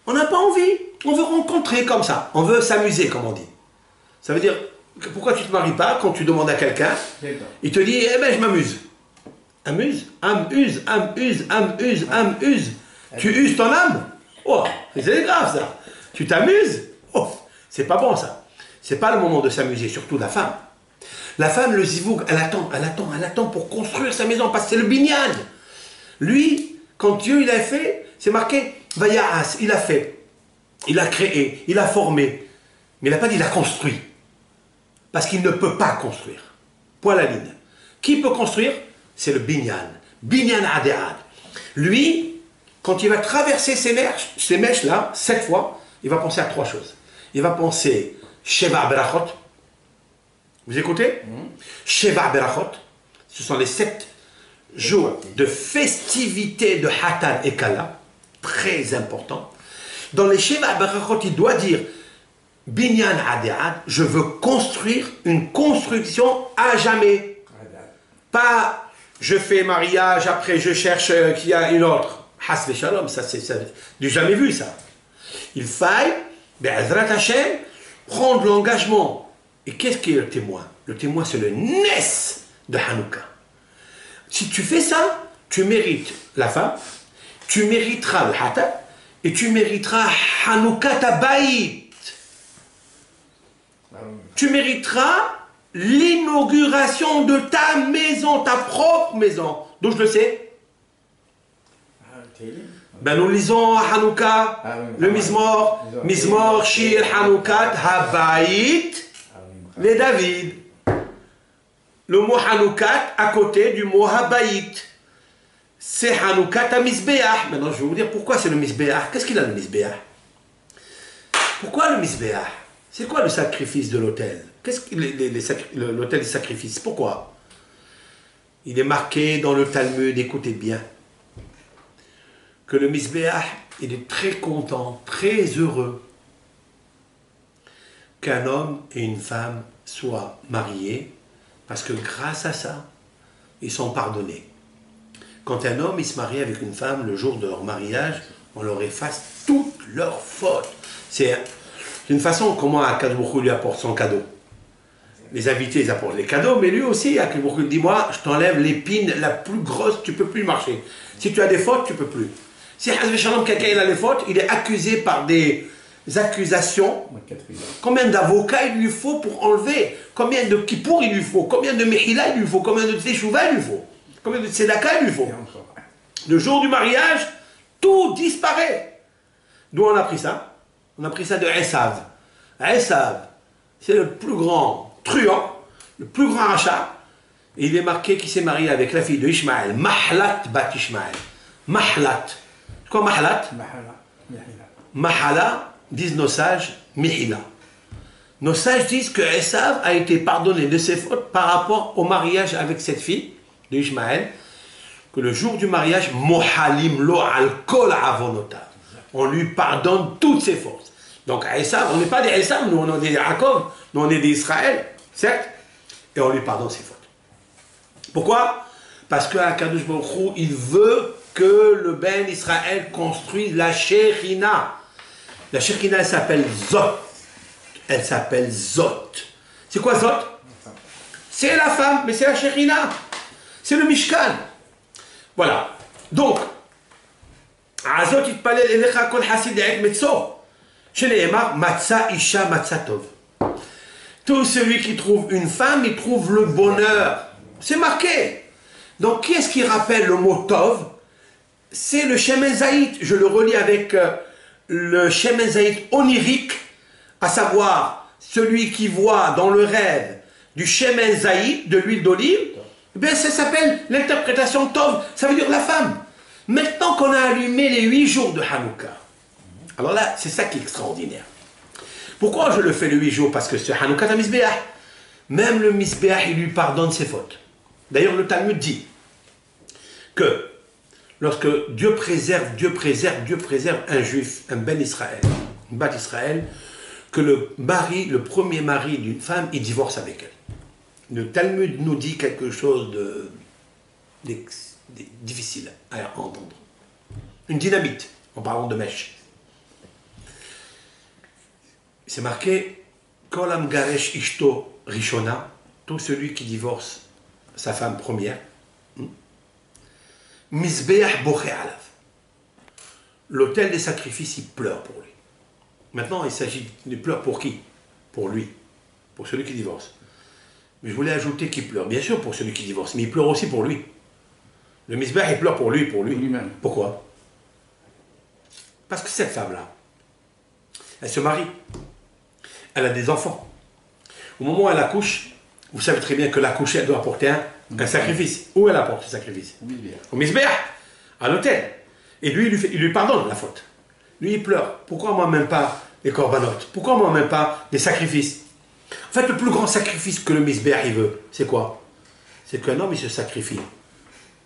On n'a pas envie. On veut rencontrer comme ça. On veut s'amuser, comme on dit. Ça veut dire, pourquoi tu ne te maries pas quand tu demandes à quelqu'un, il te dit, eh ben je m'amuse. Amuse, amuse, amuse, amuse, amuse. Tu uses ton âme? Oh, c'est grave ça. Tu t'amuses? Oh, c'est pas bon ça. C'est pas le moment de s'amuser, surtout la femme. La femme, le zivoug, elle attend pour construire sa maison, parce que c'est le binyan. Lui, quand Dieu il a fait, c'est marqué, Vayaas, il a fait, il a créé, il a formé. Mais il n'a pas dit il a construit. Parce qu'il ne peut pas construire. Point la ligne. Qui peut construire? C'est le binyan. Binyan adéad. Lui, quand il va traverser ces mèches-là, 7 fois, il va penser à 3 choses. Il va penser Sheva Berachot. Vous écoutez? Sheva Berachot. Ce sont les 7 jours de festivité de Hatan et Kala. Très important. Dans les Sheva Berachot, il doit dire Binyan Adéad, je veux construire une construction à jamais. Pas je fais mariage, après je cherche qu'il y a une autre. Hasbe Shalom, ça c'est du jamais vu ça. Il faille, Be'ezrat Hashem, prendre l'engagement. Et qu'est-ce qui est le témoin? Le témoin c'est le Nes de Hanouka. Si tu fais ça, tu mérites la femme, tu mériteras le Hatan, et tu mériteras Hanouka Tabaït. Tu mériteras l'inauguration de ta maison, ta propre maison. D'où je le sais? Ben nous lisons à Hanouka, le Mizmor, Mizmor, Shir, Hanoukat, Habayit, les David. Le mot Hanoukat à côté du mot Habayit. C'est Hanoukat à Mizbeach. Maintenant je vais vous dire pourquoi c'est le Mizbeach. Qu'est-ce qu'il a le Mizbeach? Pourquoi le Mizbeach? C'est quoi le sacrifice de l'autel? Qu'est-ce que l'autel des sacrifices? Pourquoi? Il est marqué dans le Talmud, écoutez bien, que le Mizbeach, il est très content, très heureux qu'un homme et une femme soient mariés, parce que grâce à ça, ils sont pardonnés. Quand un homme il se marie avec une femme, le jour de leur mariage, on leur efface toutes leurs fautes. C'est une façon comment Akadosh Baruch Hu lui apporte son cadeau. Les invités, ils apportent les cadeaux, mais lui aussi, Akadosh Baruch Hu dit, moi, je t'enlève l'épine la plus grosse, tu ne peux plus marcher. Si tu as des fautes, tu ne peux plus. Si quelqu'un a des fautes, il est accusé par des accusations. Combien d'avocats il lui faut pour enlever? Combien de kippour il lui faut? Combien de mehila il lui faut? Combien de teshuva il lui faut? Combien de tzedaka il lui faut? Le jour du mariage, tout disparaît. D'où on a pris ça? On a pris ça de Esav. Esav, c'est le plus grand truand, le plus grand rachat. Et il est marqué qu'il s'est marié avec la fille de Ishmaël, Mahlat bat Ishmaël. Mahlat. C'est quoi Mahlat? Mahala, disent nos sages, Mihila. Nos sages disent que Esav a été pardonné de ses fautes par rapport au mariage avec cette fille de Ishmaël, que le jour du mariage, Mohalim lo al kol avonotav. On lui pardonne toutes ses fautes. Donc Esav, on n'est pas des Esav, nous on est des Yaakov, nous on est des Israël, certes, et on lui pardonne ses fautes. Pourquoi? Parce que Akadosh Baruch Hu, il veut que le Ben Israël construit la Shekhinah. La Shekhinah, elle s'appelle Zot. Elle s'appelle Zot. C'est quoi Zot? C'est la femme, mais c'est la Shekhinah. C'est le Mishkan. Voilà. Donc, Azot itpalel elecha kol hasid et metzo. Chez les Emar, Matza Isha Matza Tov. Tout celui qui trouve une femme, il trouve le bonheur. C'est marqué. Donc, qui est-ce qui rappelle le mot Tov? C'est le Shemen Zayit. Je le relis avec le Shemen Zayit onirique, à savoir celui qui voit dans le rêve du Shemen Zayit, de l'huile d'olive. Eh bien, ça s'appelle l'interprétation Tov. Ça veut dire la femme. Maintenant qu'on a allumé les 8 jours de Hanouka, alors là, c'est ça qui est extraordinaire. Pourquoi je le fais le 8 jours? Parce que c'est Hanouka à Misbéach. Même le Misbéach, il lui pardonne ses fautes. D'ailleurs, le Talmud dit que lorsque Dieu préserve un juif, un Ben Israël, une Bat Israël, que le premier mari d'une femme, il divorce avec elle. Le Talmud nous dit quelque chose de difficile à entendre. Une dynamite, en parlant de mèche. C'est marqué Kolam Garesh Ishto Rishona, tout celui qui divorce sa femme première. Misbeach Boché Alav. L'autel des sacrifices, il pleure pour lui. Maintenant, il s'agit de pleurer pour qui? Pour lui, pour celui qui divorce. Mais je voulais ajouter qu'il pleure, bien sûr pour celui qui divorce, mais il pleure aussi pour lui. Le Misbeach, il pleure pour lui, lui-même. Pourquoi? Parce que cette femme-là, elle se marie. Elle a des enfants. Au moment où elle accouche, vous savez très bien que l'accouchée, elle doit apporter un sacrifice. Où elle apporte le sacrifice? Au Misbéach, à l'autel. Et lui, il lui pardonne la faute. Lui, il pleure. Pourquoi moi même pas les corbanotes? Pourquoi moi même pas les sacrifices? En fait, le plus grand sacrifice que le Misbéach, il veut, c'est quoi? C'est qu'un homme, il se sacrifie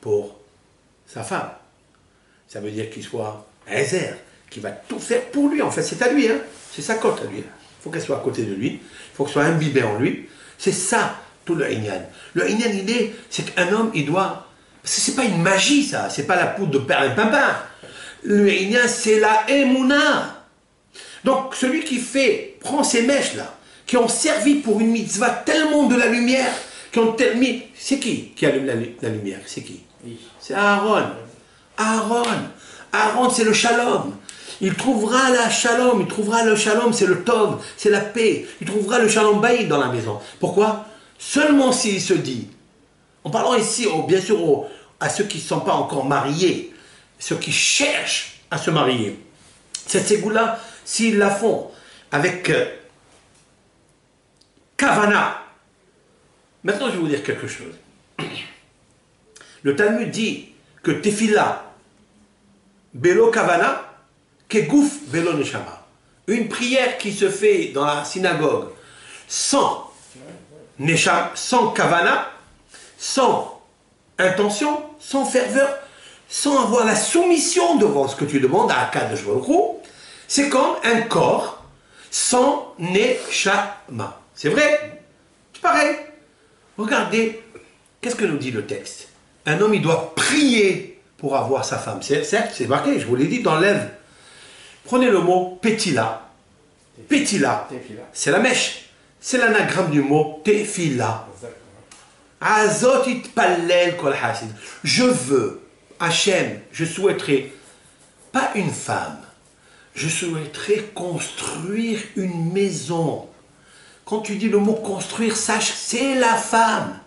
pour sa femme. Ça veut dire qu'il soit Ezer, qui va tout faire pour lui. En fait, c'est à lui, hein. C'est sa cote à lui. Il faut qu'elle soit à côté de lui, il faut qu'elle soit imbibée en lui. C'est ça, tout le Inyan. Le Inyan, c'est qu'un homme, il doit... C'est pas une magie, ça. C'est pas la poudre de perlimpinpin. Le Inyan, c'est la Emouna. Donc, celui qui prend ces mèches-là, qui ont servi pour une mitzvah tellement de la lumière, qui ont tellement... C'est qui allume la lumière? C'est qui? C'est Aaron. Aaron, c'est le shalom. Il trouvera la shalom, c'est le tov, c'est la paix. Il trouvera le shalom baïd dans la maison. Pourquoi? Seulement s'il se dit, en parlant ici, bien sûr, à ceux qui ne sont pas encore mariés, ceux qui cherchent à se marier, cette ségoula, s'ils la font avec kavana. Maintenant, je vais vous dire quelque chose. Le Talmud dit que tefila, belo kavana, Kegouf Belo Neshama. Une prière qui se fait dans la synagogue sans Neshama, sans Kavana, sans intention, sans ferveur, sans avoir la soumission devant ce que tu demandes à Akadosh Baruch Hu, c'est comme un corps sans Neshama. C'est vrai? C'est pareil. Regardez, qu'est-ce que nous dit le texte? Un homme, il doit prier pour avoir sa femme. Certes, c'est marqué, je vous l'ai dit, dans l'Ève. Prenez le mot pétila. Pétila, c'est la mèche. C'est l'anagramme du mot tefila. Azot itpallel kol hasid. Je veux, Hachem, je souhaiterais, pas une femme, je souhaiterais construire une maison. Quand tu dis le mot construire, sache, c'est la femme.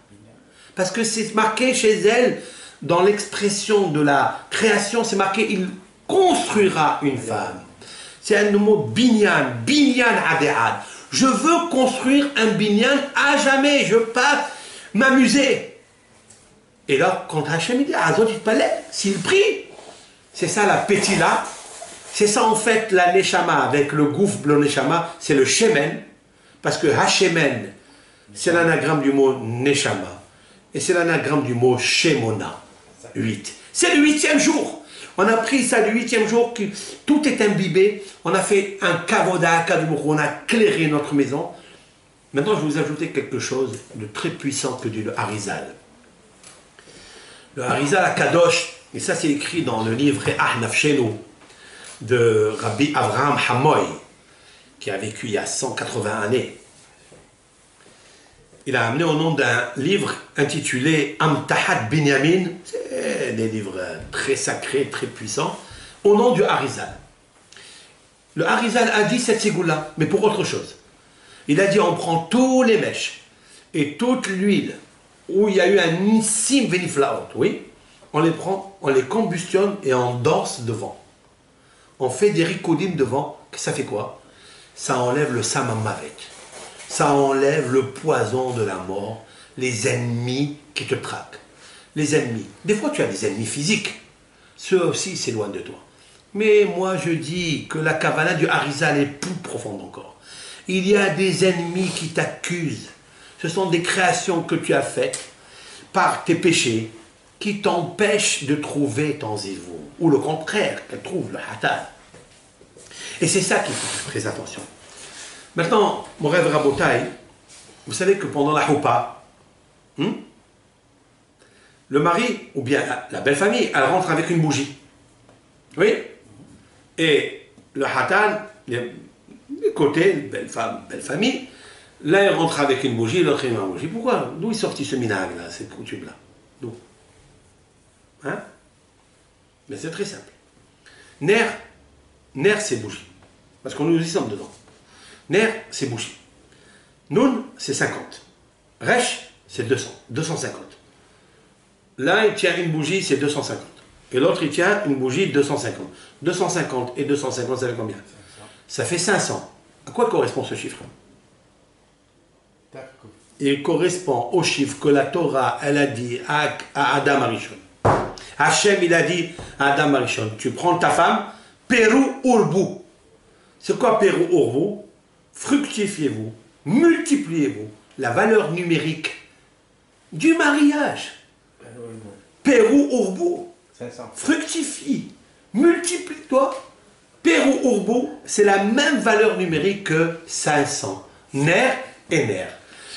Parce que c'est marqué chez elle, dans l'expression de la création, c'est marqué, il construira une femme. C'est un mot binyan, binyan adéad. Je veux construire un binyan à jamais, je ne veux pas m'amuser. Et là, quand Hachem dit, Azot itpalel, s'il prie, c'est ça la pétila, c'est ça en fait la neshama, avec le gouf blo neshama, c'est le shemen, parce que Hachemen, c'est l'anagramme du mot neshama, et c'est l'anagramme du mot shemona, 8. C'est le 8e jour. On a pris ça du 8e jour, tout est imbibé. On a fait un kavoda, on a éclairé notre maison. Maintenant, je vais vous ajouter quelque chose de très puissant que dit le Harizal. Le Harizal à Kadosh, Et ça, c'est écrit dans le livre Ahnaf Shenu de Rabbi Avraham Hamoy, qui a vécu il y a 180 années. Il a amené au nom d'un livre intitulé Amtahat Binyamin, c'est des livres très sacrés, très puissants, au nom du Harizal. Le Harizal a dit cette ségoula, mais pour autre chose. Il a dit on prend tous les mèches et toute l'huile où il y a eu un nissim veniflaot, oui, on les prend, on les combustionne et on danse devant. On fait des rikoudim devant, ça fait quoi? Ça enlève le samamavet. Ça enlève le poison de la mort, les ennemis qui te traquent. Les ennemis. Des fois, tu as des ennemis physiques. Ceux aussi s'éloignent de toi. Mais moi, je dis que la Kavala du Harizal est plus profonde encore. Il y a des ennemis qui t'accusent. Ce sont des créations que tu as faites par tes péchés qui t'empêchent de trouver ton zivou. Ou le contraire, qu'elle trouve le hatal. Et c'est ça qu'il faut faire très attention. Maintenant, mon rêve Rabotai, vous savez que pendant la Houpa, le mari, ou bien la belle famille, elle rentre avec une bougie. Oui. Et le Hatan, les côtés, belle femme, belle famille, l'un rentre avec une bougie, l'autre avec une bougie. Pourquoi? D'où est sorti ce minag-là, cette coutume-là? D'où? Hein? Mais c'est très simple. Ner, c'est bougie. Parce qu'on nous y sommes dedans. Ner, c'est bougie. Noun, c'est 50. Resh, c'est 200. 250. L'un, il tient une bougie, c'est 250. Et l'autre, il tient une bougie, 250. 250 et 250, ça fait combien? Ça fait 500. À quoi correspond ce chiffre? Il correspond au chiffre que la Torah, elle a dit à Adam Arishon. Hachem, il a dit à Adam Arishon, tu prends ta femme, Peru Urbu. C'est quoi Peru Urbu? Fructifiez-vous, multipliez-vous la valeur numérique du mariage. Peru Urbu, fructifie, multiplie-toi. Peru Urbu, c'est la même valeur numérique que 500. Ner et ner.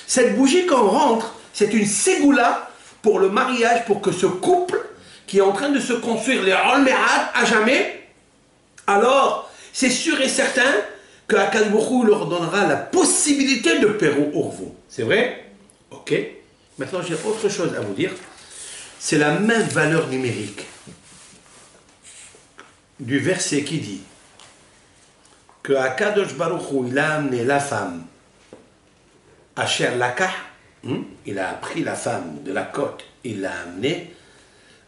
Cette bougie, quand on rentre, c'est une ségoula pour le mariage, pour que ce couple qui est en train de se construire les Olmehat à jamais, alors c'est sûr et certain que Akadosh Baruch Hu leur donnera la possibilité de Peru Urvu. C'est vrai? Ok. Maintenant, j'ai autre chose à vous dire. C'est la même valeur numérique du verset qui dit que Akadosh Baruch Hu, il a amené la femme Asher Lakah, il a pris la femme de la côte, il l'a amenée,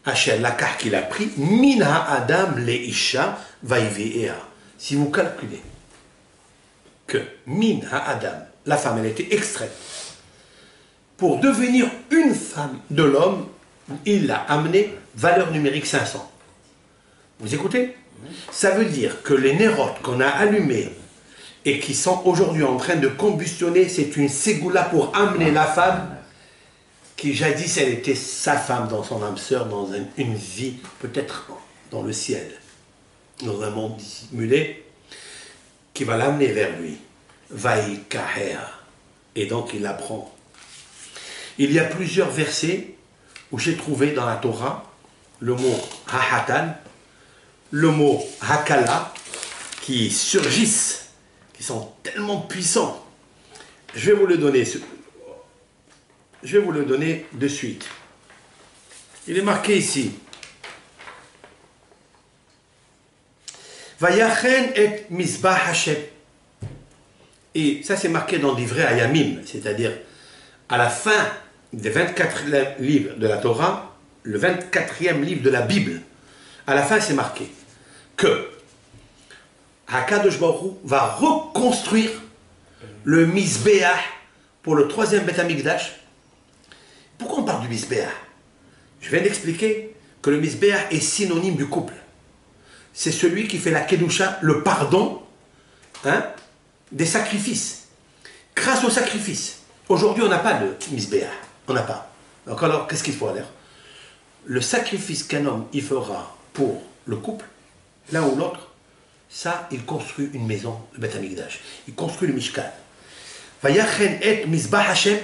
Asher Lakah qu'il a pris, Minha Adam Leisha Vaiveea. Si vous calculez que Minha Adam, la femme, elle a été extraite, pour devenir une femme de l'homme, il l'a amenée, valeur numérique 500. Vous écoutez? Ça veut dire que les nérotes qu'on a allumés et qui sont aujourd'hui en train de combustionner, c'est une ségoula pour amener la femme qui jadis elle était sa femme dans son âme sœur, dans une vie peut-être dans le ciel, dans un monde dissimulé, qui va l'amener vers lui. Vaïkaher. Et donc il l'apprend. Il y a plusieurs versets où j'ai trouvé dans la Torah le mot hahatan, le mot hakala, qui surgissent, qui sont tellement puissants. Je vais vous le donner. Je vais vous le donner de suite. Il est marqué ici. Vayachen et misbah Hashem. Et ça c'est marqué dans l'ivret Ayamim, c'est-à-dire à la fin des 24 livres de la Torah, le 24e livre de la Bible. À la fin c'est marqué que Hakadosh Baruch Hu va reconstruire le Mizbeah pour le 3e Beth Amikdash. Pourquoi on parle du Mizbeah? Je viens d'expliquer que le Mizbeah est synonyme du couple. C'est celui qui fait la Kedusha, le pardon des sacrifices. Grâce au sacrifice. Aujourd'hui, on n'a pas de Mizbeah. On n'a pas. Donc alors, qu'est-ce qu'il faut aller? Le sacrifice qu'un homme il fera pour le couple, l'un ou l'autre, ça, il construit une maison, le Beth Amikdash. Il construit le Mishkan. Vayachen et Mizbah Hashem,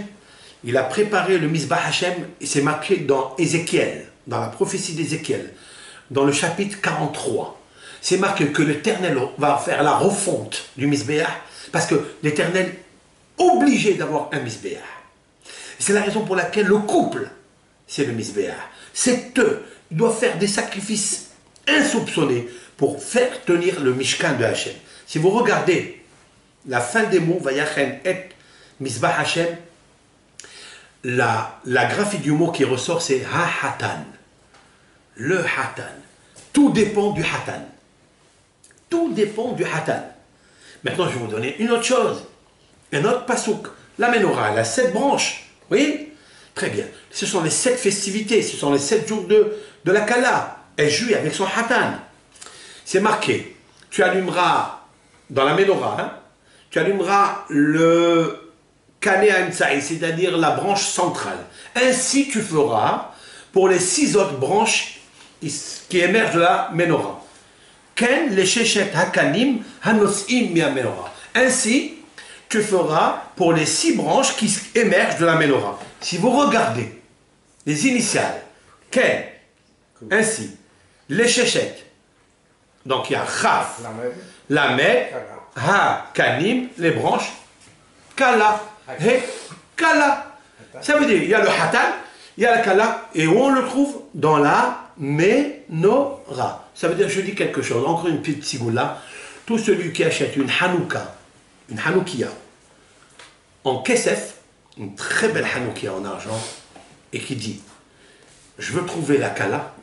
il a préparé le Mizbah Hashem, et c'est marqué dans Ézéchiel, dans la prophétie d'Ézéchiel. dans le chapitre 43. C'est marqué que l'Éternel va faire la refonte du Misbéach, parce que l'Éternel est obligé d'avoir un Misbéach. C'est la raison pour laquelle le couple, c'est le Misbéach. C'est eux, ils doivent faire des sacrifices insoupçonnés pour faire tenir le Mishkan de Hachem. Si vous regardez la fin des mots, Vayachen et Misbah Hachem, la graphie du mot qui ressort, c'est Ha-Hatan. Le Hatan. Tout dépend du Hatan. Tout dépend du Hatan. Maintenant, je vais vous donner une autre chose. Un autre pasouk. La menorah, elle a 7 branches. Vous voyez? Très bien. Ce sont les 7 festivités. Ce sont les 7 jours de la Kala. Elle jouit avec son Hatan. C'est marqué. Tu allumeras dans la menorah, hein, tu allumeras le Kane Hamtsaï, c'est-à-dire la branche centrale. Ainsi tu feras pour les 6 autres branches qui émergent de la menorah. Ken le Sheshet Hakanim Hanosim Mia Menorah. Ainsi tu feras pour les 6 branches qui émergent de la menorah. Si vous regardez les initiales, Ken, ainsi, les Sheshet, donc il y a Chaf, Lamed, Ha, Kanim, les branches, Kala, He, Kala. Ça veut dire, il y a le Hatan, il y a la Kala, et où on le trouve? Dans la Menorah. Ça veut dire, je dis quelque chose, encore une petite sigoula. Tout celui qui achète une Hanouka, une Hanoukia, en Kesef, une très belle Hanoukia en argent, et qui dit, je veux trouver la Kala,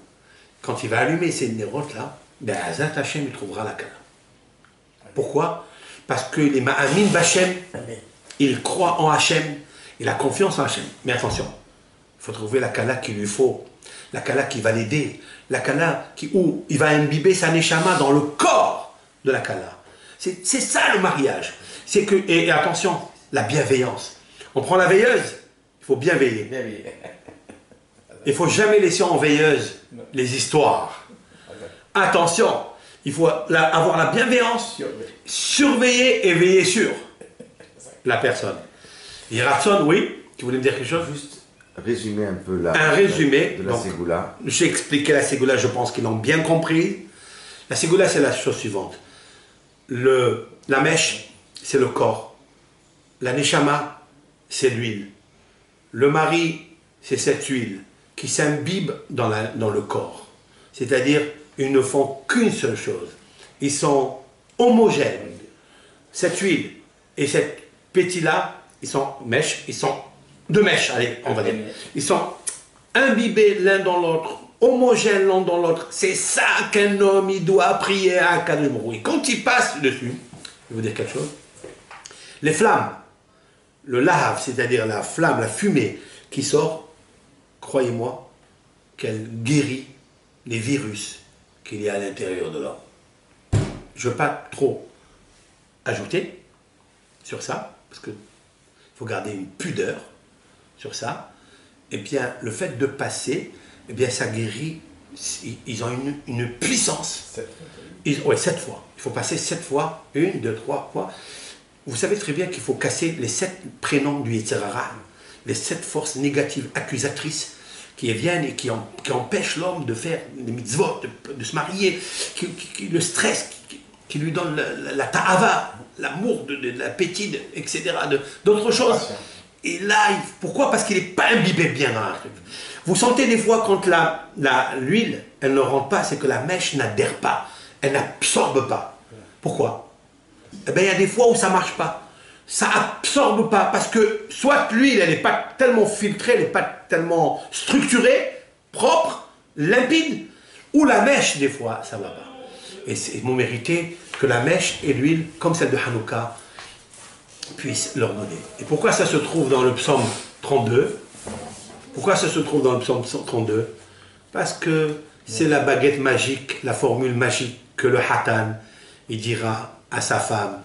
quand il va allumer ces nérotes là, ben Azat Hachem, il trouvera la Kala. Pourquoi? Parce qu'il est Ma'amin B'Hachem, il croit en Hachem, il a confiance en Hachem. Mais attention, il faut trouver la Kala qu'il lui faut, la Kala qui va l'aider, la Kala où il va imbiber sa Neshama dans le corps de la Kala. C'est ça le mariage. C'est que, et attention, la bienveillance. On prend la veilleuse, il faut bien veiller. Il ne faut jamais laisser en veilleuse les histoires. Attention, il faut avoir la bienveillance, surveiller et veiller sur la personne. Hiratson, oui, tu voulais me dire quelque chose? Juste résumer un peu un résumé de la Ségoula. J'ai expliqué la Ségoula, je pense qu'ils l'ont bien compris. La Ségoula, c'est la chose suivante. La mèche, c'est le corps. La Neshama, c'est l'huile. Le mari, c'est cette huile qui s'imbibe dans le corps. C'est-à-dire, ils ne font qu'une seule chose. Ils sont homogènes. Cette huile et cette pétille-là, ils sont mèches, ils sont deux mèches, allez, on va dire. Ils sont imbibés l'un dans l'autre, homogènes l'un dans l'autre. C'est ça qu'un homme, il doit prier à Kadosh Baruch Hu. Et quand il passe dessus, je vais vous dire quelque chose, les flammes, le lahav, c'est-à-dire la flamme, la fumée qui sort, croyez-moi, qu'elle guérit les virus qu'il y a à l'intérieur de l'homme. Je ne veux pas trop ajouter sur ça, parce qu'il faut garder une pudeur sur ça. Et bien, le fait de passer, eh bien, ça guérit. Ils ont une puissance. 7 fois. Oui, 7 fois. Il faut passer 7 fois, 1, 2, 3 fois. Vous savez très bien qu'il faut casser les 7 prénoms du Yetzer Hara, les 7 forces négatives accusatrices qui viennent et qui empêchent l'homme de faire des mitzvot, de se marier, le stress qui lui donne la ta'ava, l'amour, de l'appétit, etc., d'autres choses. Et là, pourquoi? Parce qu'il n'est pas imbibé bien dans la truc. Vous sentez des fois quand l'huile, elle ne rentre pas, c'est que la mèche n'adhère pas, elle n'absorbe pas. Pourquoi? Eh bien, il y a des fois où ça ne marche pas. Ça absorbe pas, parce que soit l'huile, elle n'est pas tellement filtrée, elle n'est pas tellement structurée, propre, limpide, ou la mèche, des fois, ça ne va pas. Et c'est mon mérité que la mèche et l'huile, comme celle de Hanouka, puissent leur donner. Et pourquoi ça se trouve dans le psaume 32? Pourquoi ça se trouve dans le psaume 32? Parce que c'est la baguette magique, la formule magique que le Hatan, il dira à sa femme,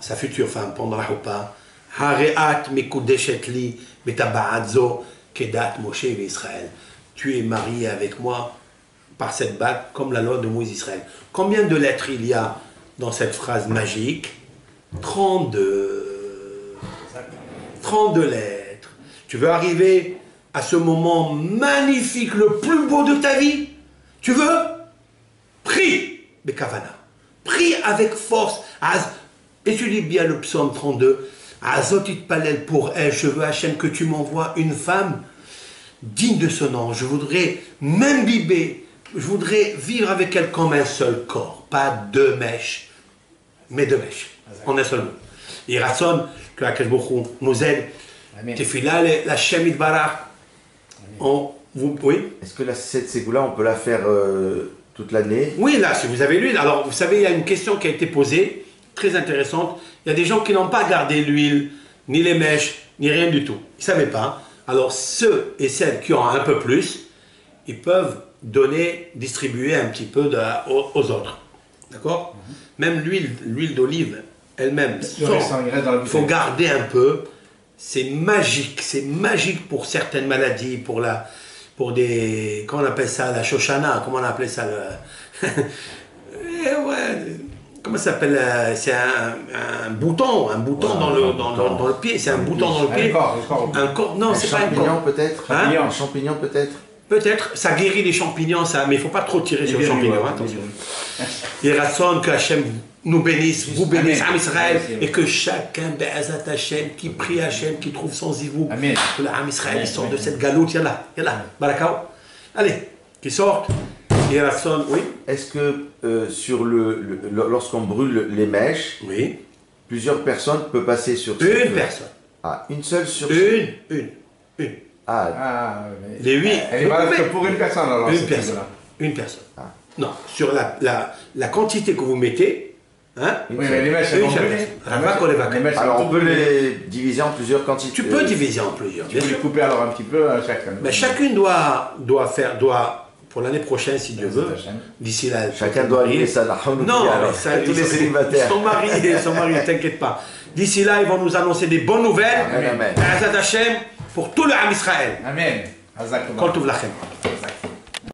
sa future femme, pendant la Houpa, Hareat mikudeshet li betaba'adzo kedat Moshe et Israël. Tu es marié avec moi par cette bague, comme la loi de Moïse Israël. Combien de lettres il y a dans cette phrase magique? 32. 32 lettres. Tu veux arriver à ce moment magnifique, le plus beau de ta vie? Tu veux? Prie, Bekavana. Prie avec force. Étudie bien le psaume 32. Azotit palel pour elle. Je veux, Hachem, que tu m'envoies une femme digne de ce nom. Je voudrais m'imbiber. Je voudrais vivre avec elle comme un seul corps. Pas deux mèches, mais deux mèches. En un seul mot. Et Rasson, que Akash Bokhu nous aide. Tefila, la Shemit Barak. Oui. Est-ce que cette ségoula, on peut la faire toute l'année? Oui, là, si vous avez l'huile. Alors, vous savez, il y a une question qui a été posée, très intéressante. Il y a des gens qui n'ont pas gardé l'huile, ni les mèches, ni rien du tout. Ils ne savaient pas. Alors, ceux et celles qui ont un peu plus, ils peuvent donner, distribuer un petit peu aux autres. D'accord? Même l'huile d'olive elle-même, il faut garder un peu. C'est magique pour certaines maladies, pour des, comment on appelle ça, la shoshana, comment on appelle ça, comment ça s'appelle, c'est un bouton dans le pied, c'est un bouton dans le pied. Un corps, non, c'est pas un corps. Peut-être. Un champignon peut-être. Peut-être, ça guérit les champignons, ça, mais il ne faut pas trop tirer sur les champignons, attention. Et Rasson, que Hachem nous bénisse, vous bénisse, Am Israël, et que chacun, Be'azat Hachem, qui prie Hachem, qui trouve son zivou, que l'Am Israël sort de cette galoute, yallah, barakao. Allez, qui sortent. Et Rasson, oui. Est-ce que lorsqu'on brûle les mèches, oui, plusieurs personnes peuvent passer sur une personne. Ah, une seule sur Une. Les 8. Elle est valable que pour une personne alors. Une personne. Non, sur la quantité que vous mettez, hein, oui, mais les mèches, elles vont brûler. Alors on peut les diviser en plusieurs quantités. Tu peux diviser en plusieurs. Tu peux les couper alors un petit peu chacun. Mais chacune doit pour l'année prochaine, si Dieu veut, d'ici là. Chacun doit allier ça. Non, tous les célibataires. Son mari, t'inquiète pas. D'ici là, ils vont nous annoncer des bonnes nouvelles. Amen. Azat Hachem pour tout le Ham Israël. Amen. Kol Tov Lachem.